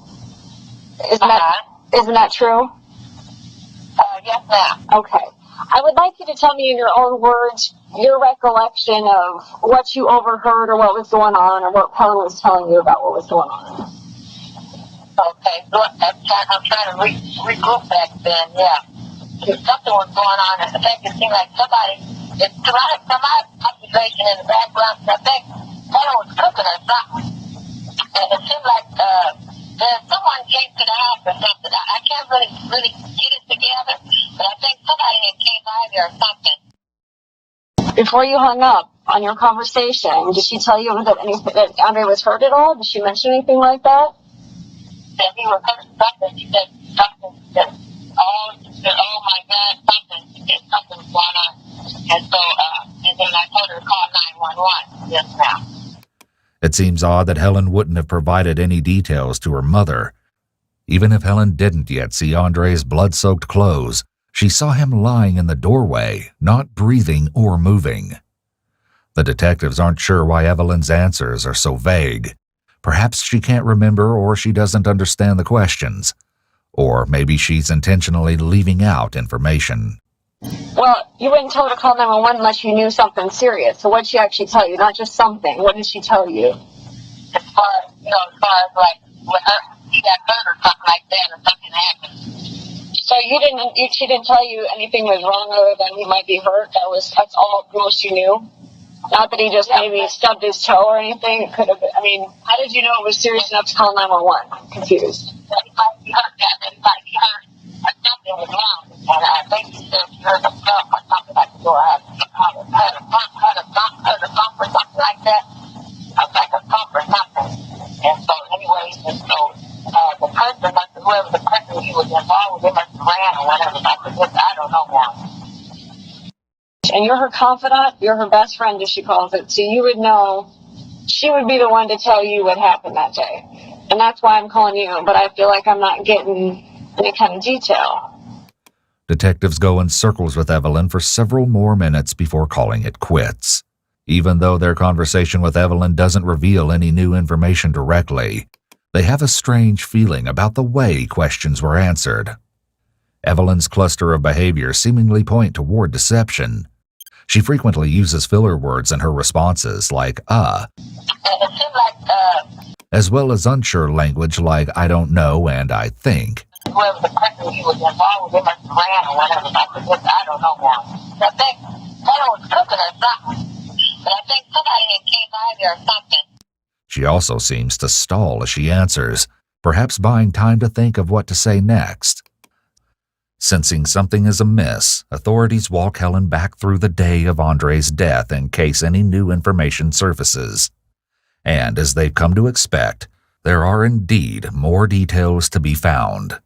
Isn't that true? Yes, ma'am. Okay. I would like you to tell me in your own words your recollection of what you overheard or what was going on or what Helen was telling you about what was going on. Okay, so I'm trying to regroup back then, yeah. Something was going on. I think it seemed like it's from my observation in the background, I think someone was cooking or something. And it seemed like someone came to the house or something. I can't really get it together, but I think somebody had came by there or something. Before you hung up on your conversation, did she tell you that Andre was hurt at all? Did she mention anything like that? That he was hurt something. She said something that, oh my God, something. She said something was going on. And so, and then I told her to call 911 just now. It seems odd that Helen wouldn't have provided any details to her mother. Even if Helen didn't yet see Andre's blood-soaked clothes, she saw him lying in the doorway, not breathing or moving. The detectives aren't sure why Evelyn's answers are so vague. Perhaps she can't remember or she doesn't understand the questions. Or maybe she's intentionally leaving out information. Well, you wouldn't tell her to call 911 unless you knew something serious. So what did she actually tell you? Not just something. What did she tell you? As far as like when she got hurt or something like that, or something happened. So she didn't tell you anything was wrong other than he might be hurt. That's all most you knew. Not that he just maybe stubbed his toe or anything. It could have been. I mean, how did you know it was serious enough to call 911? I'm confused. That he might be hurt. That he might be hurt. Or something was wrong. And I think she said she heard a bump or something like that. Or had a bump or something like that. Like a bump or something. And so, anyways, the person, whoever the person he was involved with, must have ran or whatever. I don't know now. And you're her confidant, you're her best friend, as she calls it, so you would know she would be the one to tell you what happened that day. And that's why I'm calling you, but I feel like I'm not getting any kind of detail. Detectives go in circles with Evelyn for several more minutes before calling it quits. Even though their conversation with Evelyn doesn't reveal any new information directly, they have a strange feeling about the way questions were answered. Evelyn's cluster of behaviors seemingly point toward deception. She frequently uses filler words in her responses like as well as unsure language like I don't know and I think. Whoever the person he was involved with must have ran or whatever. I don't know now. I think someone was cooking or something. But I think somebody had came by there or something. She also seems to stall as she answers, perhaps buying time to think of what to say next. Sensing something is amiss, authorities walk Helen back through the day of Andre's death in case any new information surfaces. And as they've come to expect, there are indeed more details to be found.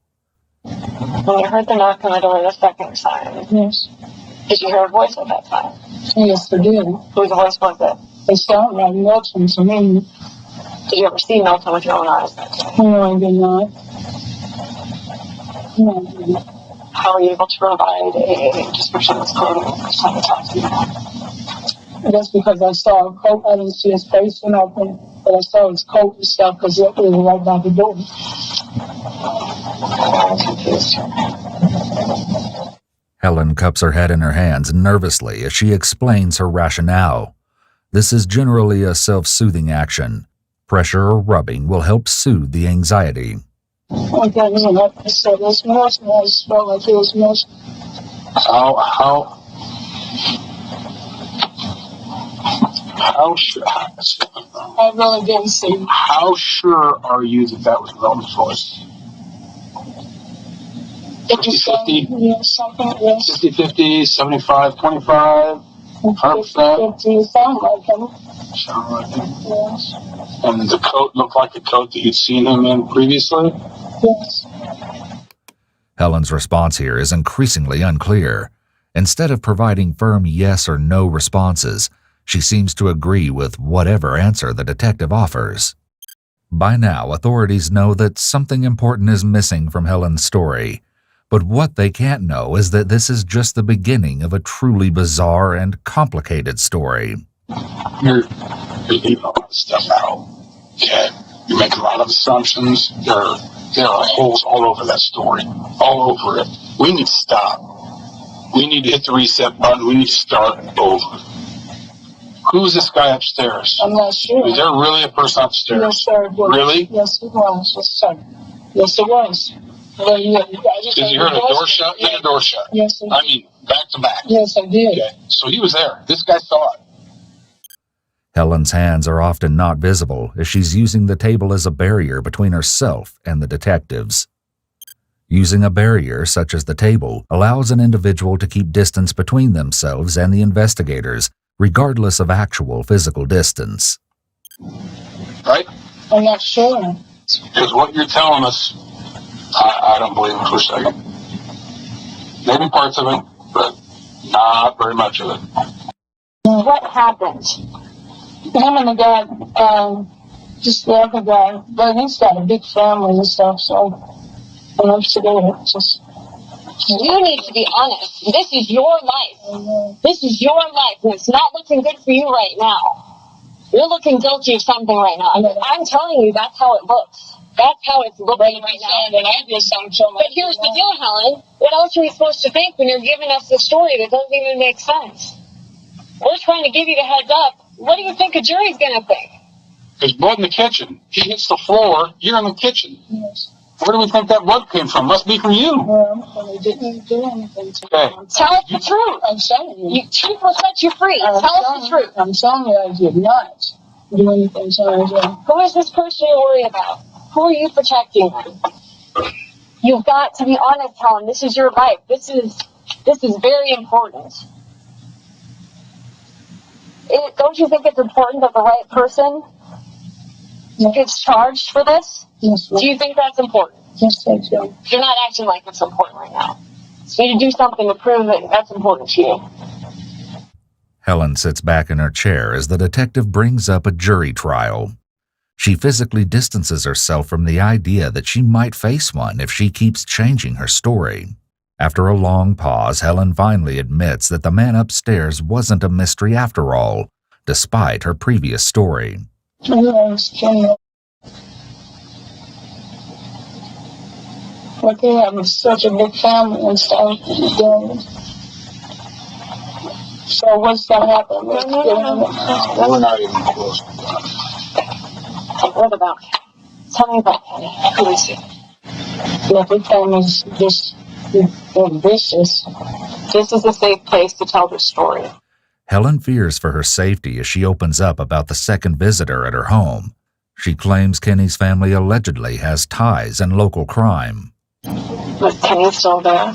When you heard the knock on the door the second time, Yes. did you hear a voice at that time? Yes, I did. Whose voice was it? It sounded like Milton to me. Did you ever see Milton with your own eyes? No, I did not. No, I didn't. how are you able to provide a description of his clothing the first time you talked to him? Just because I saw a coat, I didn't see his face or nothing, but I saw his coat and stuff because it was right by the door. Helen cups her head in her hands nervously as she explains her rationale. This is generally a self-soothing action. Pressure or rubbing will help soothe the anxiety. Okay, I said this motion, I felt like it was motion. I really didn't see. How sure are you that was Roman's voice? 50-50? Yes, something, yes. 50-50, 75-25, 100%? 50, sound like him. Sound like him. Yes. And the coat looked like the coat that you'd seen him in previously? Yes. Helen's response here is increasingly unclear. Instead of providing firm yes or no responses, she seems to agree with whatever answer the detective offers. By now, authorities know that something important is missing from Helen's story. But what they can't know is that this is just the beginning of a truly bizarre and complicated story. You're leaving a lot of stuff out. Okay? You make a lot of assumptions. There are holes all over that story. All over it. We need to stop. We need to hit the reset button. We need to start over. Who's this guy upstairs? I'm not sure. Is there really a person upstairs? Yes, sir. It was. Really? Yes, it was. Yes, sir. Yes, it was. Because you heard a door shut, then a door shut. Yes, I mean, back to back. Yes, I did. Okay, so he was there. This guy saw it. Helen's hands are often not visible as she's using the table as a barrier between herself and the detectives. Using a barrier such as the table allows an individual to keep distance between themselves and the investigators, regardless of actual physical distance. Right? I'm not sure. Because what you're telling us, I don't believe it for a second. Maybe parts of it, but not very much of it. What happened? Him and the guy, just the other guy, but he's got a big family and stuff, so I'm together. Just You need to be honest. This is your life. This is your life, and it's not looking good for you right now. You're looking guilty of something right now. I'm telling you, that's how it looks. That's how it's looking right now. and I did something to him. But here's the deal, Helen. What else are we supposed to think when you're giving us the story that doesn't even make sense? We're trying to give you the heads up. What do you think a jury's going to think? There's blood in the kitchen. He hits the floor. You're in the kitchen. Yes. Where do we think that blood came from? Must be from you. Well, they didn't do anything to Okay. me. Tell us the truth. I'm telling you. Truth will set you free. Tell us the truth. I'm telling you, I did not do anything to him. Who is this person you're worried about? Who are you protecting? You've got to be honest, Helen. This is your life. This is very important. Don't you think it's important that the right person gets charged for this? Yes, Do you think that's important? yes, I do. You're not acting like it's important right now. So you need to do something to prove that that's important to you. Helen sits back in her chair as the detective brings up a jury trial. She physically distances herself from the idea that she might face one if she keeps changing her story. After a long pause, Helen finally admits that the man upstairs wasn't a mystery after all, despite her previous story. But they have such a big family and stuff. So what's going to happen? We're not even close. What about Kenny? Tell me about Kenny. Who is he? Every family's just vicious. This is a safe place to tell this story. Helen fears for her safety as she opens up about the second visitor at her home. She claims Kenny's family allegedly has ties in local crime. Was Kenny still there?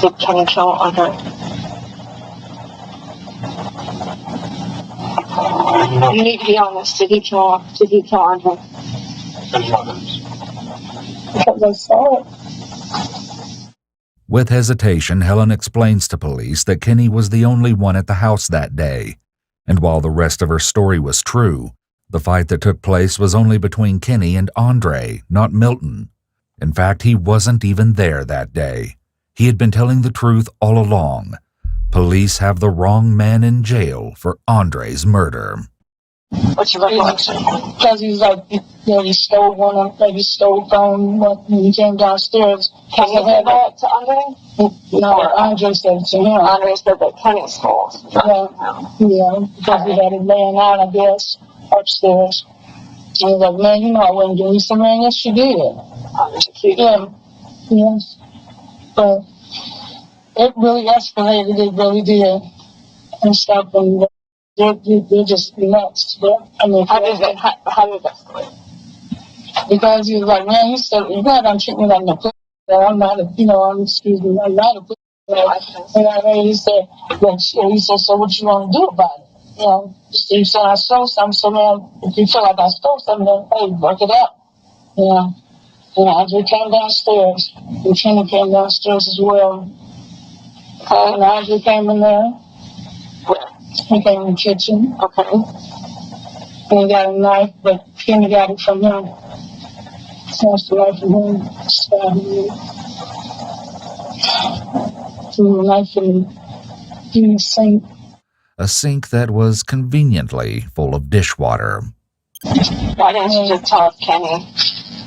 Did Kenny kill Andre? You need to be honest. Did he kill Andre? Because I saw it. With hesitation, Helen explains to police that Kenny was the only one at the house that day, and while the rest of her story was true, the fight that took place was only between Kenny and Andre, not Milton. In fact, he wasn't even there that day. He had been telling the truth all along. Police have the wrong man in jail for Andre's murder. What's your recollection? Because he's like, he stole one of, like he stole from when he came downstairs. Can you say that to Andre? No, Andre said it to him. Andre said that Kenny stole. Yeah, because he had it laying out, I guess, upstairs. And he's like, man, I wouldn't give you some, man. Yes, you did. Yeah, yes. But it really escalated, it really did. And stuff, and they're just nuts. But, I mean, how did it escalate? Because he was like, man, you said, you're not going to treat me like a pussy. I'm not a, I'm not a pussy. He said, so what you want to do about it? He said, I stole something, so man, if you feel like I stole something, then, hey, work it out. And Andre came downstairs. And Kenny came downstairs as well. Okay. And Andre came in there. Where? He came in the kitchen. Okay. And he got a knife, but Kenny got it from him. Snatched the knife from him, stabbed him. Threw the knife in the sink. A sink that was conveniently full of dishwater. Why didn't you just tell us, Kenny?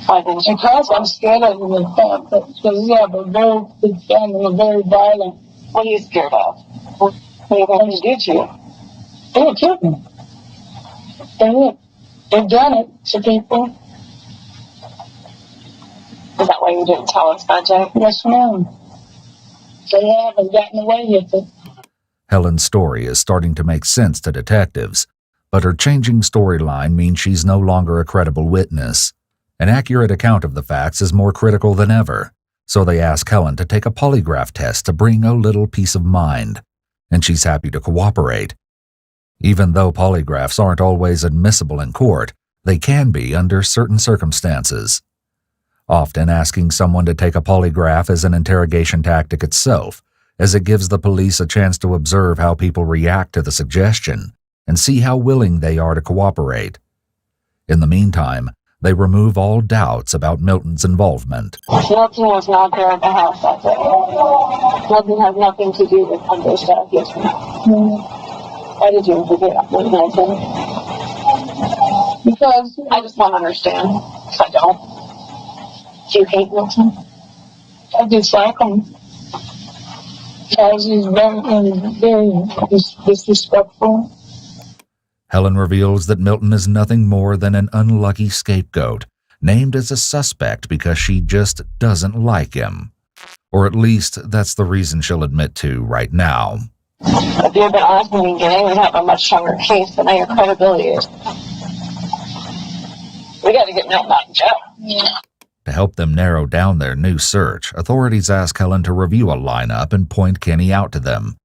Why didn't you? Because I'm scared of him, because he have a very big family, a very violent. What are you scared of? What are you going to do to you? They would kill me. They would. They've done it to people. Is that why you didn't tell us that, Jay? Yes, ma'am. They haven't gotten away with it. Helen's story is starting to make sense to detectives, but her changing storyline means she's no longer a credible witness. An accurate account of the facts is more critical than ever, so they ask Helen to take a polygraph test to bring a little peace of mind, and she's happy to cooperate. Even though polygraphs aren't always admissible in court, they can be under certain circumstances. Often asking someone to take a polygraph is an interrogation tactic itself, as it gives the police a chance to observe how people react to the suggestion and see how willing they are to cooperate. In the meantime, they remove all doubts about Milton's involvement. Milton was not there at the house that day. Milton has nothing to do with Andre's death. Yes, why did you forget with Milton? Because I just want to understand. Because I don't. Do you hate Milton? I dislike him. Because he's very disrespectful. Helen reveals that Milton is nothing more than an unlucky scapegoat, named as a suspect because she just doesn't like him. Or at least that's the reason she'll admit to right now. If you had been honest in the beginning, we'd have a much stronger case, but now your credibility is. We got to get Milton out of jail. Yeah. To help them narrow down their new search, authorities ask Helen to review a lineup and point Kenny out to them.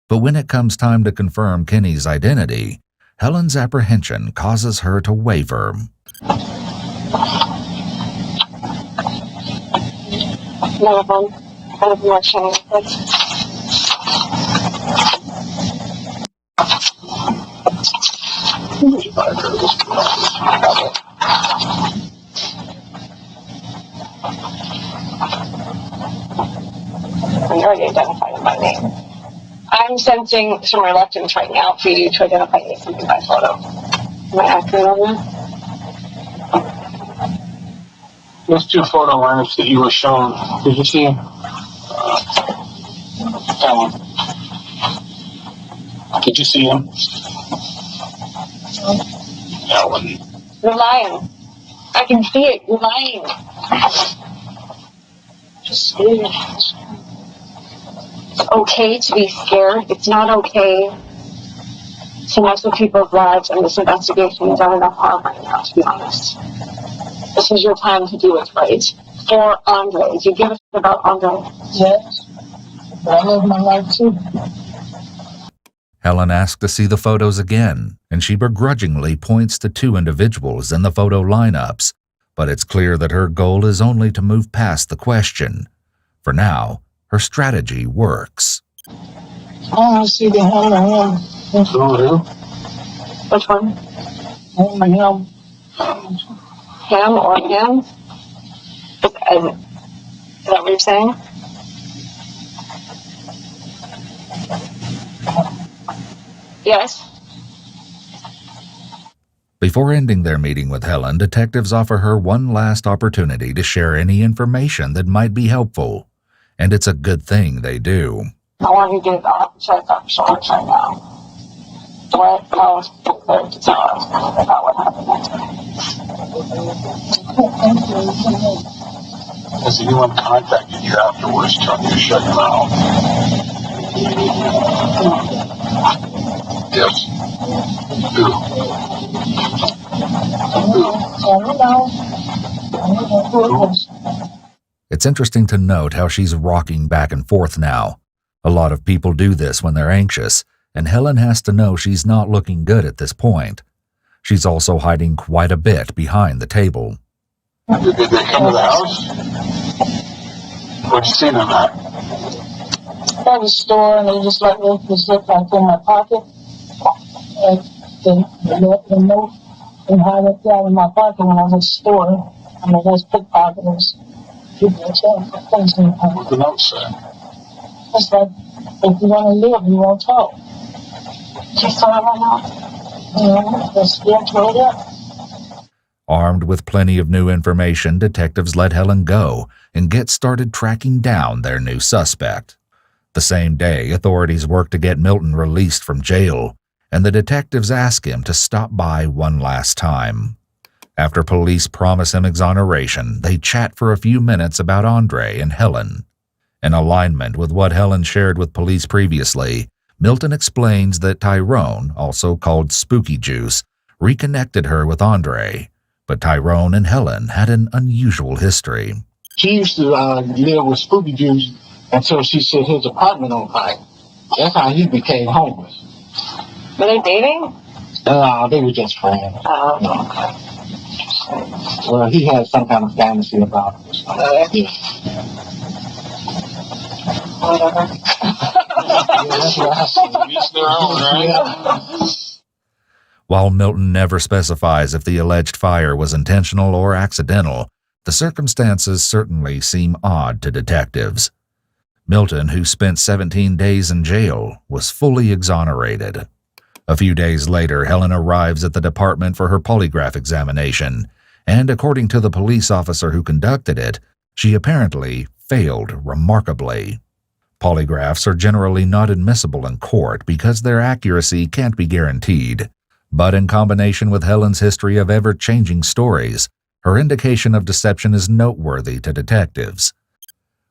But when it comes time to confirm Kenny's identity, Helen's apprehension causes her to waver. None of them. None of them are Kenny. You already identified him by name. I'm sensing some reluctance right now for you to identify me something by photo. Am I accurate on that? Those two photo lineups that you were shown, did you see them? That one. Did you see them? That one. You're lying. I can see it. You're lying. Just it's okay to be scared. It's not okay to mess with people's lives, and this investigation has done enough harm right now, to be honest. This is your time to do what's right. For Andre. Do you give a shit about Andre? Yes. But I live my life too. Helen asks to see the photos again, and she begrudgingly points to two individuals in the photo lineups, but it's clear that her goal is only to move past the question. For now, her strategy works. I want to see the hell of him. Which one? Him. Him or him? Is Is that what you're saying? Yes. Before ending their meeting with Helen, detectives offer her one last opportunity to share any information that might be helpful, and it's a good thing they do. I want you to get checked up short right now. What I was prepared to tell us about what happened next time. Has anyone contacted you afterwards telling you to shut your mouth? Yes. Who? It's interesting to note how she's rocking back and forth now. A lot of people do this when they're anxious, and Helen has to know she's not looking good at this point. She's also hiding quite a bit behind the table. Did they come to the house? What'd you see them at? At the store, and they just let me just look like in my pocket. And the note and hide it down in my pocket when I was at the store. I mean, those pickpocketers. What'd the note say? It's like, if you want to live, you won't talk. Just so I know. Just get to it up. Armed with plenty of new information, detectives let Helen go and get started tracking down their new suspect. The same day, authorities work to get Milton released from jail, and the detectives ask him to stop by one last time. After police promise him exoneration, they chat for a few minutes about Andre and Helen. In alignment with what Helen shared with police previously, Milton explains that Tyrone, also called Spooky Juice, reconnected her with Andre, but Tyrone and Helen had an unusual history. She used to live with Spooky Juice until she set his apartment on fire. That's how he became homeless. Were they dating? They were just friends. Oh, okay. Well, he had some kind of fantasy about it. Whatever. Each their own, right? While Milton never specifies if the alleged fire was intentional or accidental, the circumstances certainly seem odd to detectives. Milton, who spent 17 days in jail, was fully exonerated. A few days later, Helen arrives at the department for her polygraph examination, and according to the police officer who conducted it, she apparently failed remarkably. Polygraphs are generally not admissible in court because their accuracy can't be guaranteed, but in combination with Helen's history of ever-changing stories, her indication of deception is noteworthy to detectives.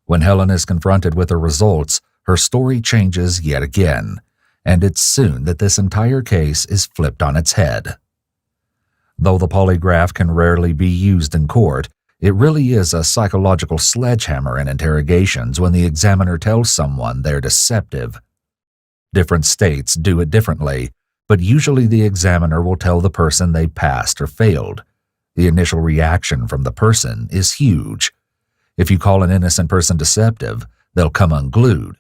When Helen is confronted with her results, her story changes yet again, and it's soon that this entire case is flipped on its head. Though the polygraph can rarely be used in court, it really is a psychological sledgehammer in interrogations when the examiner tells someone they're deceptive. Different states do it differently, but usually the examiner will tell the person they passed or failed. The initial reaction from the person is huge. If you call an innocent person deceptive, they'll come unglued.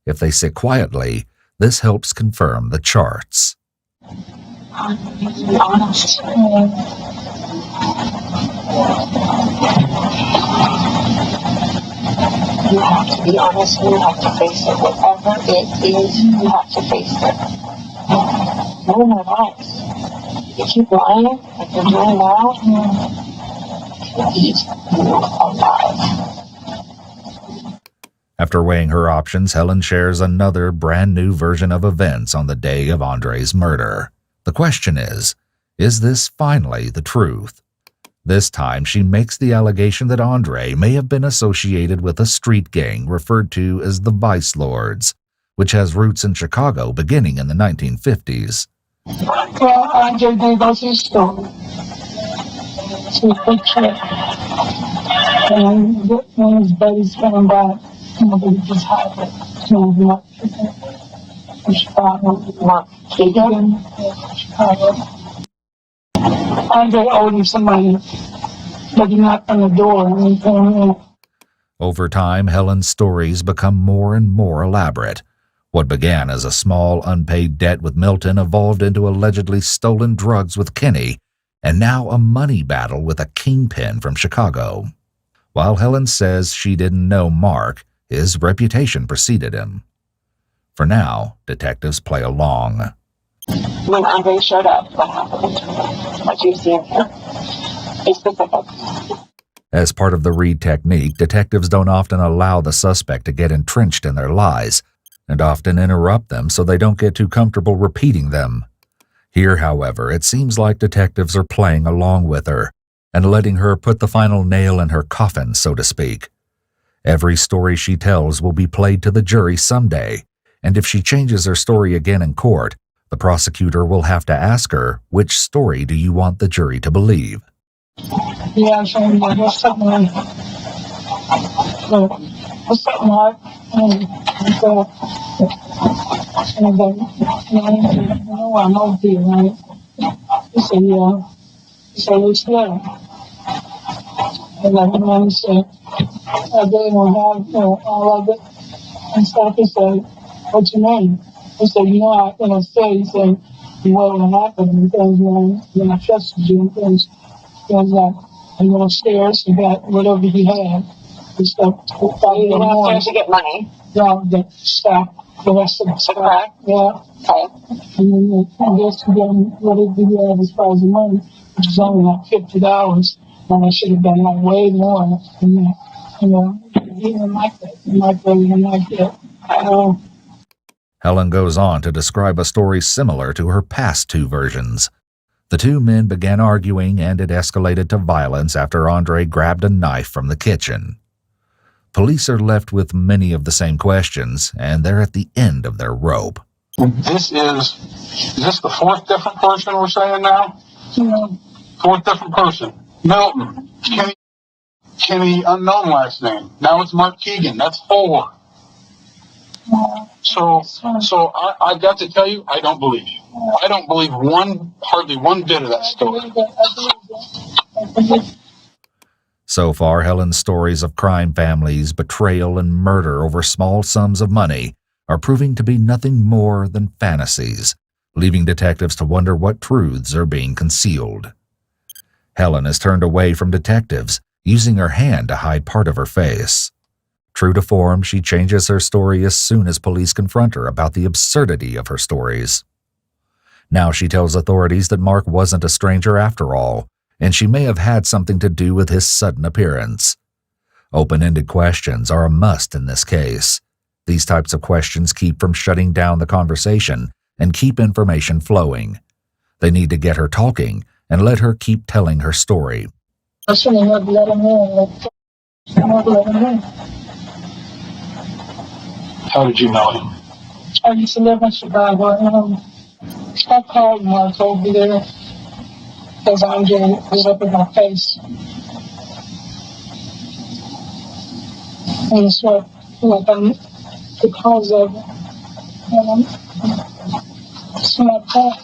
If they sit quietly, this helps confirm the charts. Be honest. You have to be honest and you have to face it. Whatever it is, you have to face it. No more lies. You keep lying like you're doing now, you eat you alive. After weighing her options, Helen shares another brand new version of events on the day of Andre's murder. The question is this finally the truth? This time, she makes the allegation that Andre may have been associated with a street gang referred to as the Vice Lords, which has roots in Chicago beginning in the 1950s. Well, Andre gave us his story. To a picture. And when his buddies coming by, somebody just had it. So we went to Chicago. Chicago. Andre owed him some money, but he knocked on the door and he came in. Over time, Helen's stories become more and more elaborate. What began as a small, unpaid debt with Milton evolved into allegedly stolen drugs with Kenny, and now a money battle with a kingpin from Chicago. While Helen says she didn't know Mark, his reputation preceded him. For now, detectives play along. When Andre showed up, what happened? What you've seen here. Be specific. As part of the Reed technique, detectives don't often allow the suspect to get entrenched in their lies, and often interrupt them so they don't get too comfortable repeating them. Here, however, it seems like detectives are playing along with her and letting her put the final nail in her coffin, so to speak. Every story she tells will be played to the jury someday, and if she changes her story again in court, the prosecutor will have to ask her, which story do you want the jury to believe? Yeah, so what's something like, what's something like, I know you, right? He said, yeah. He said, it's there. And like, he said, I didn't have, all of it and stuff. He said, what you mean? He said, I said, he said, what will happen and things, when I trusted you and things. He was like, you went upstairs and got whatever he had and stuff. You went upstairs to get money. Yeah, the stuff, the rest of the stuff. Yeah. Okay. And then I guess to get him whatever he had as far as the money, which was only like $50. And I should have done like way more. And, he didn't like that. He didn't like that. Helen goes on to describe a story similar to her past two versions. The two men began arguing and it escalated to violence after Andre grabbed a knife from the kitchen. Police are left with many of the same questions, and they're at the end of their rope. Is this the fourth different person we're saying now? Yeah. Fourth different person. Milton. Kenny, unknown last name. Now it's Mark Keegan. That's 4. So I got to tell you, I don't believe you. I don't believe hardly one bit of that story. So far, Helen's stories of crime families, betrayal, and murder over small sums of money are proving to be nothing more than fantasies, leaving detectives to wonder what truths are being concealed. Helen has turned away from detectives, using her hand to hide part of her face. True to form, she changes her story as soon as police confront her about the absurdity of her stories. Now she tells authorities that Mark wasn't a stranger after all, and she may have had something to do with his sudden appearance. Open-ended questions are a must in this case. These types of questions keep from shutting down the conversation and keep information flowing. They need to get her talking and let her keep telling her story. I shouldn't have let him in. How did you know him? I used to live in Chicago. I called Mark over there because Andre was up in my face. And it's like I'm because of it. It's my fault.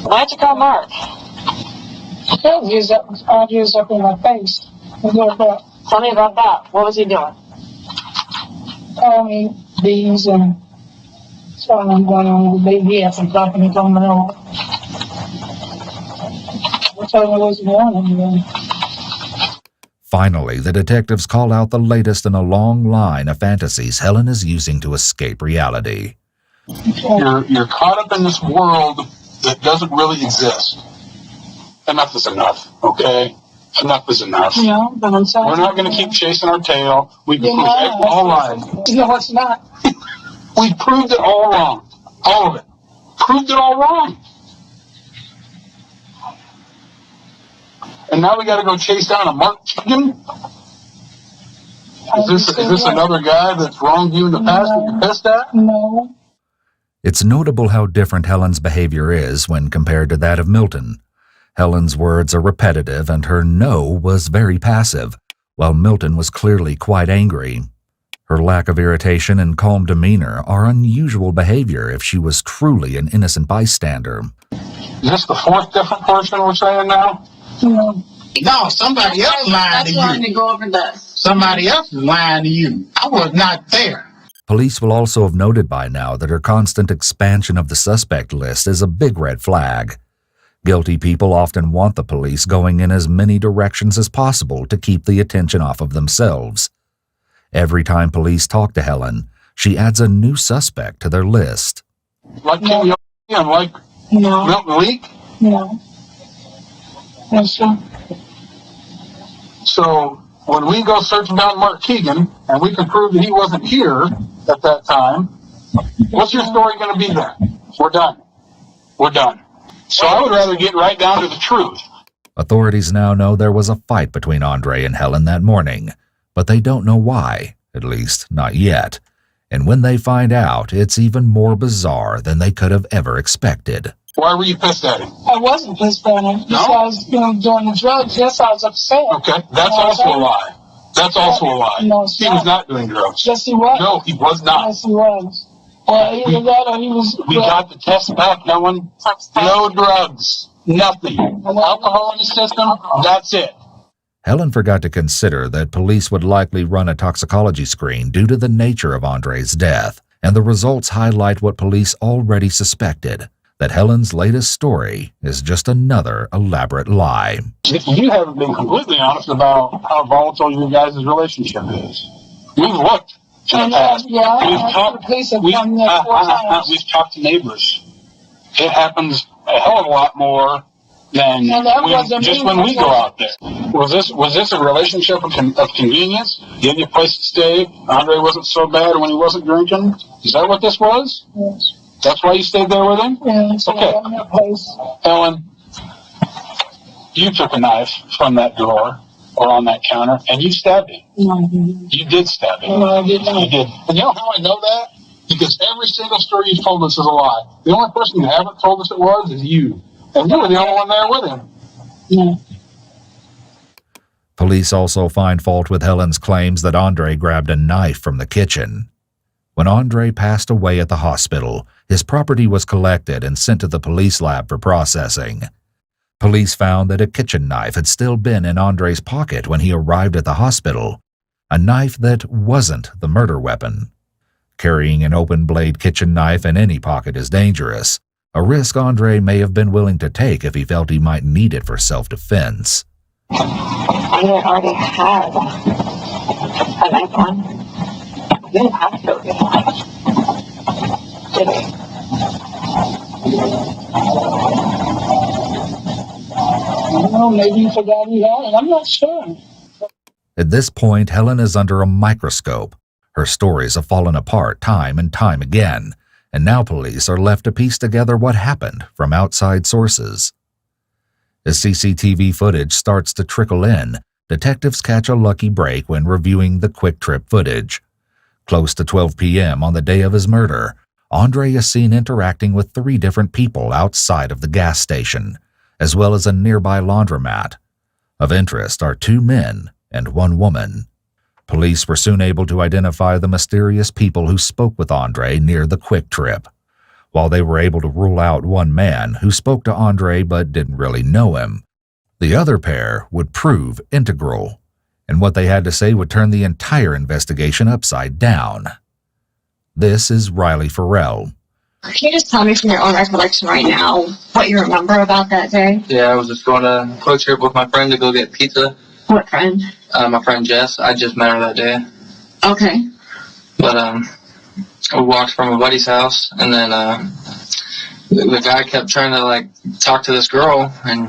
Why'd you call Mark? Because Andre was up in my face. Tell me about that. What was he doing? Calling me these and telling him going on with the baby. He had some company coming over. I told him I wasn't wanting him. Finally, the detectives call out the latest in a long line of fantasies Helen is using to escape reality. You're caught up in this world that doesn't really exist. Enough is enough, okay? Enough is enough. Yeah, but I'm sorry. We're not going to keep chasing our tail. We can prove it all right. No, it's not. We proved it all wrong. All of it. Proved it all wrong. And now we got to go chase down a Mark Keegan? Is this another guy that's wronged you in the past that you're pissed at? No. It's notable how different Helen's behavior is when compared to that of Milton. Helen's words are repetitive and her no was very passive, while Milton was clearly quite angry. Her lack of irritation and calm demeanor are unusual behavior if she was truly an innocent bystander. Is this the fourth different person we're saying now? No, somebody else lied to you. That's why to go over this. Somebody else is lying to you. I was not there. Police will also have noted by now that her constant expansion of the suspect list is a big red flag. Guilty people often want the police going in as many directions as possible to keep the attention off of themselves. Every time police talk to Helen, she adds a new suspect to their list. Like Kenny and like No, Milton Leak? no. Yes, sir. So when we go searching down Mark Keegan and we can prove that he wasn't here at that time, what's your story going to be then? We're done. We're done. So I would rather get right down to the truth. Authorities now know there was a fight between Andre and Helen that morning, but they don't know why, at least not yet. And when they find out, it's even more bizarre than they could have ever expected. Why were you pissed at him? I wasn't pissed at him. No? I was, doing the drugs. Yes, I was upset. Okay, that's also a lie. That's also a lie. No, it's He was not. not doing drugs. Yes, he was. No, he was not. Yes, he was. Either that or he was. We got the test back, Helen. No drugs. Nothing. Alcohol in the system, that's it. Helen forgot to consider that police would likely run a toxicology screen due to the nature of Andre's death, and the results highlight what police already suspected, that Helen's latest story is just another elaborate lie. You haven't been completely honest about how volatile your guys' relationship is. We've looked in the past. Yeah, We've talked, we've talked to neighbors. It happens a hell of a lot more than when we go out there. Was this a relationship of convenience? Give you a place to stay. Andre wasn't so bad when he wasn't drinking. Is that what this was? Yes. That's why you stayed there with him? Yeah, so Okay. I'm in that place. Ellen, you took a knife from that drawer or on that counter and you stabbed him. No, I didn't. You did stab him. No, I did not. You did. And you know how I know that? Because every single story you've told us is a lie. The only person you haven't told us it was is you. And you were the only one there with him. No. Police also find fault with Helen's claims that Andre grabbed a knife from the kitchen. When Andre passed away at the hospital, his property was collected and sent to the police lab for processing. Police found that a kitchen knife had still been in Andre's pocket when he arrived at the hospital, a knife that wasn't the murder weapon. Carrying an open-blade kitchen knife in any pocket is dangerous, a risk Andre may have been willing to take if he felt he might need it for self-defense. I already had a knife on. You didn't have to go get a knife. Did he? I don't know, maybe he forgot he had it. I'm not sure. At this point, Helen is under a microscope. Her stories have fallen apart time and time again, and now police are left to piece together what happened from outside sources. As CCTV footage starts to trickle in, detectives catch a lucky break when reviewing the quick trip footage. Close to 12 p.m. on the day of his murder, Andre is seen interacting with 3 different people outside of the gas station, as well as a nearby laundromat. Of interest are 2 men and 1 woman. Police were soon able to identify the mysterious people who spoke with Andre near the quick trip. While they were able to rule out 1 man who spoke to Andre but didn't really know him, the other pair would prove integral, and what they had to say would turn the entire investigation upside down. This is Riley Farrell. Can you just tell me from your own recollection right now what you remember about that day? Yeah, I was just going to a quick trip with my friend to go get pizza. What friend? My friend Jess. I just met her that day. Okay. But we walked from a buddy's house, and then the guy kept trying to talk to this girl, and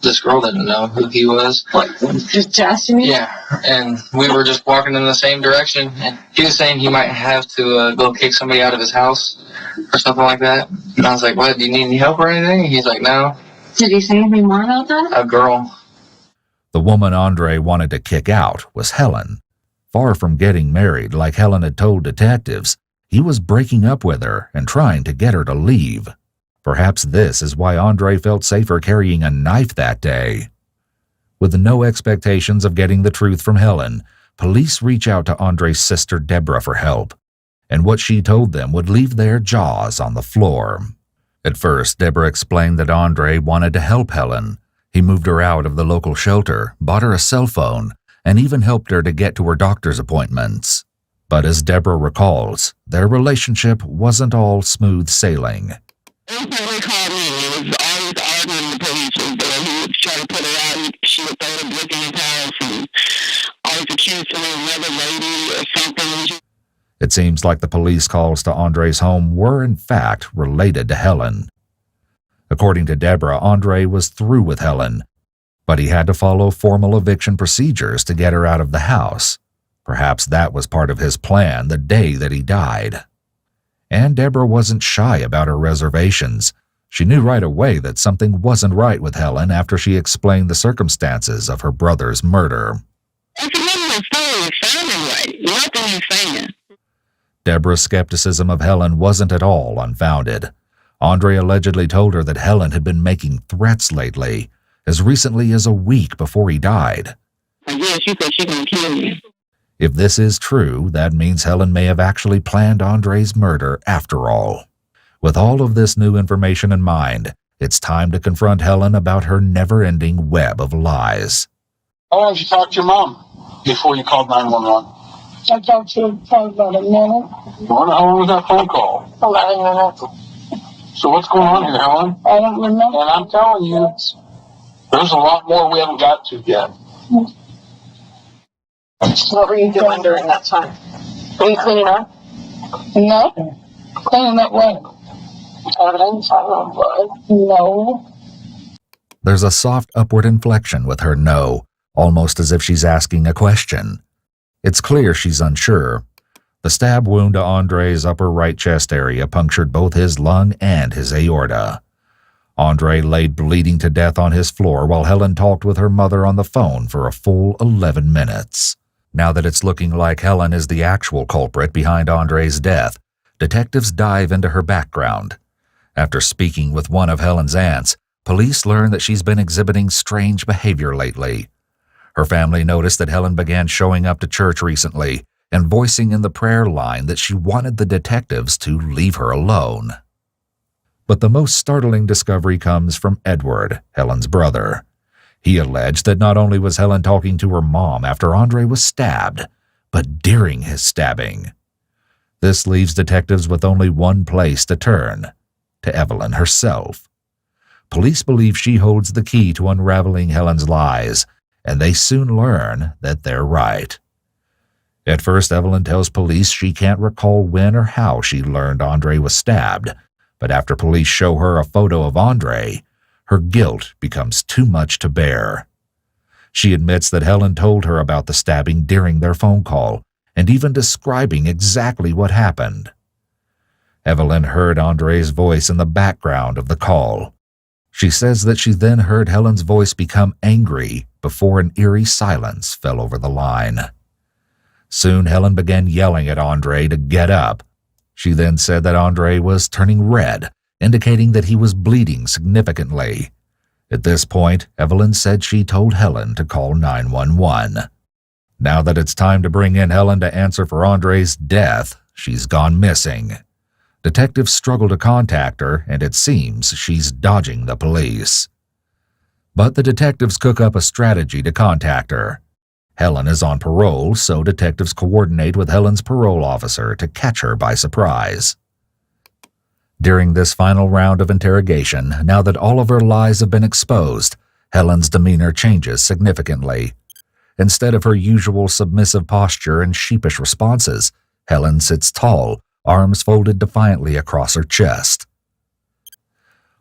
this girl didn't know who he was. What? Just Jess, you mean? Yeah, and we were just walking in the same direction, and he was saying he might have to go kick somebody out of his house or something like that. And I was like, "What? Do you need any help or anything?" And he's like, "No." Did he say anything more about that? A girl. The woman Andre wanted to kick out was Helen. Far from getting married like Helen had told detectives, he was breaking up with her and trying to get her to leave. Perhaps this is why Andre felt safer carrying a knife that day. With no expectations of getting the truth from Helen, police reach out to Andre's sister Deborah for help, and what she told them would leave their jaws on the floor. At first, Deborah explained that Andre wanted to help Helen. He moved her out of the local shelter, bought her a cell phone, and even helped her to get to her doctor's appointments. But as Deborah recalls, their relationship wasn't all smooth sailing. Anytime they called me, it was always arguing It seems like the police calls to Andre's home were in fact related to Helen. According to Deborah, Andre was through with Helen, but he had to follow formal eviction procedures to get her out of the house. Perhaps that was part of his plan the day that he died. And Deborah wasn't shy about her reservations. She knew right away that something wasn't right with Helen after she explained the circumstances of her brother's murder. Deborah's skepticism of Helen wasn't at all unfounded. Andre allegedly told her that Helen had been making threats lately, as recently as a week before he died. Yeah, she said she's gonna kill me. If this is true, that means Helen may have actually planned Andre's murder after all. With all of this new information in mind, it's time to confront Helen about her never-ending web of lies. How long did you talk to your mom before you called 911? I talked to her probably about a minute. How long was that phone call? 11 minutes. So what's going on here, Helen? I don't remember. And I'm telling you, there's a lot more we haven't got to yet. What were you doing during that time? Were you cleaning up? No. Cleaning up what? Evidence? I don't know. No. There's a soft upward inflection with her no, almost as if she's asking a question. It's clear she's unsure. The stab wound to Andre's upper right chest area punctured both his lung and his aorta. Andre laid bleeding to death on his floor while Helen talked with her mother on the phone for a full 11 minutes. Now that it's looking like Helen is the actual culprit behind Andre's death, detectives dive into her background. After speaking with one of Helen's aunts, police learn that she's been exhibiting strange behavior lately. Her family noticed that Helen began showing up to church recently and voicing in the prayer line that she wanted the detectives to leave her alone. But the most startling discovery comes from Edward, Helen's brother. He alleged that not only was Helen talking to her mom after Andre was stabbed, but during his stabbing. This leaves detectives with only one place to turn, to Evelyn herself. Police believe she holds the key to unraveling Helen's lies, and they soon learn that they're right. At first, Evelyn tells police she can't recall when or how she learned Andre was stabbed, but after police show her a photo of Andre, her guilt becomes too much to bear. She admits that Helen told her about the stabbing during their phone call, and even describing exactly what happened. Evelyn heard Andre's voice in the background of the call. She says that she then heard Helen's voice become angry before an eerie silence fell over the line. Soon Helen began yelling at Andre to get up. She then said that Andre was turning red, indicating that he was bleeding significantly. At this point, Evelyn said she told Helen to call 911. Now that it's time to bring in Helen to answer for Andre's death, she's gone missing. Detectives struggle to contact her, and it seems she's dodging the police. But the detectives cook up a strategy to contact her. Helen is on parole, so detectives coordinate with Helen's parole officer to catch her by surprise. During this final round of interrogation, now that all of her lies have been exposed, Helen's demeanor changes significantly. Instead of her usual submissive posture and sheepish responses, Helen sits tall, arms folded defiantly across her chest.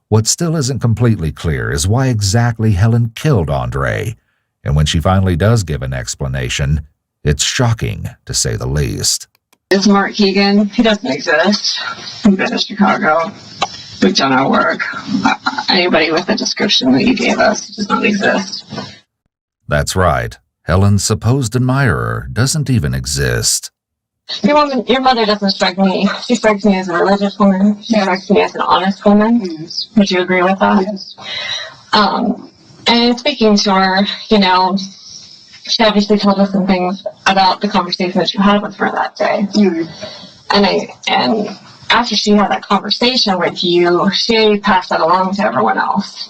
What still isn't completely clear is why exactly Helen killed Andre, and when she finally does give an explanation, it's shocking, to say the least. Is Mark Keegan? He doesn't exist. We've been to Chicago. We've done our work. Anybody with the description that you gave us does not exist. That's right. Helen's supposed admirer doesn't even exist. Your mother doesn't strike me. She strikes me as a religious woman. She strikes me as an honest woman. Yes. Would you agree with that? Yes. And speaking to her, she obviously told us some things about the conversation that you had with her that day. Mm-hmm. And after she had that conversation with you, she passed that along to everyone else.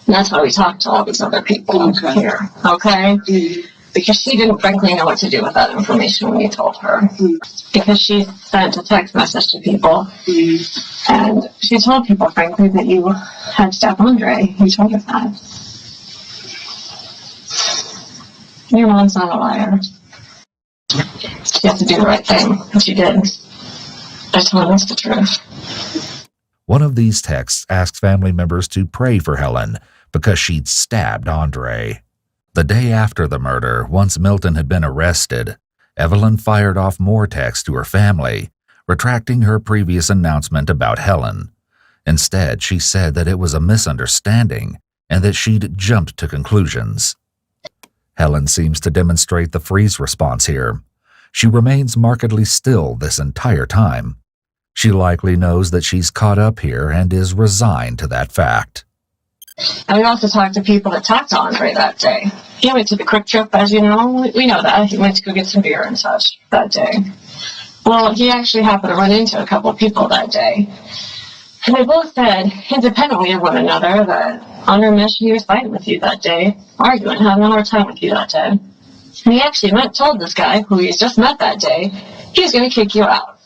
And that's why we talked to all these other people here. Okay? Mm-hmm. Because she didn't frankly know what to do with that information when you told her. Mm-hmm. Because she sent a text message to people. Mm-hmm. And she told people, frankly, that you had stabbed Andre. You told her that. Your mom's not a liar. she has to do the right thing, and she did. I told us the truth. One of these texts asked family members to pray for Helen because she'd stabbed Andre. The day after the murder, once Milton had been arrested, Evelyn fired off more texts to her family, retracting her previous announcement about Helen. Instead, she said that it was a misunderstanding and that she'd jumped to conclusions. Helen seems to demonstrate the freeze response here. She remains markedly still this entire time. She likely knows that she's caught up here and is resigned to that fact. And we also talked to people that talked to Andre that day. He went to the Quick Trip, as you know. We know that. He went to go get some beer and such that day. Well, he actually happened to run into a couple of people that day. And they both said, independently of one another, that Andre mentioned he was fighting with you that day, arguing, having a hard time with you that day. And he actually told this guy, who he's just met that day, he was going to kick you out.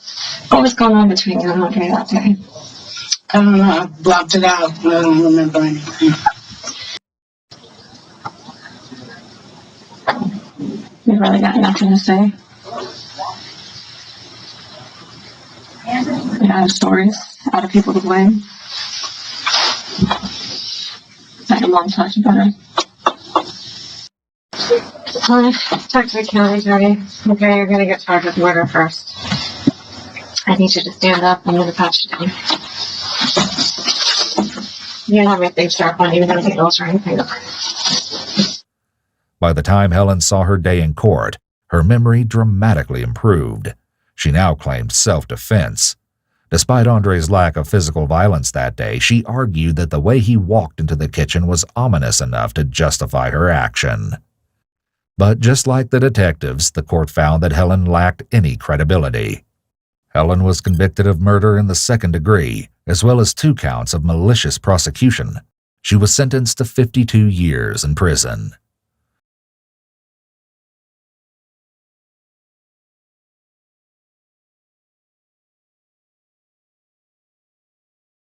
What was going on between you and Andre that day? I don't know. I blocked it out. I don't remember anything. You really got nothing to say? Out of stories, out of people to blame. That your mom talked about it. Talk to the county attorney. Okay, you're gonna get charged with murder first. I need you to stand up. I'm gonna pat you down. You don't have anything sharp on you, anything else or anything. By the time Helen saw her day in court, her memory dramatically improved. She now claimed self-defense. Despite Andre's lack of physical violence that day, she argued that the way he walked into the kitchen was ominous enough to justify her action. But just like the detectives, the court found that Helen lacked any credibility. Helen was convicted of murder in the second degree, as well as 2 counts of malicious prosecution. She was sentenced to 52 years in prison.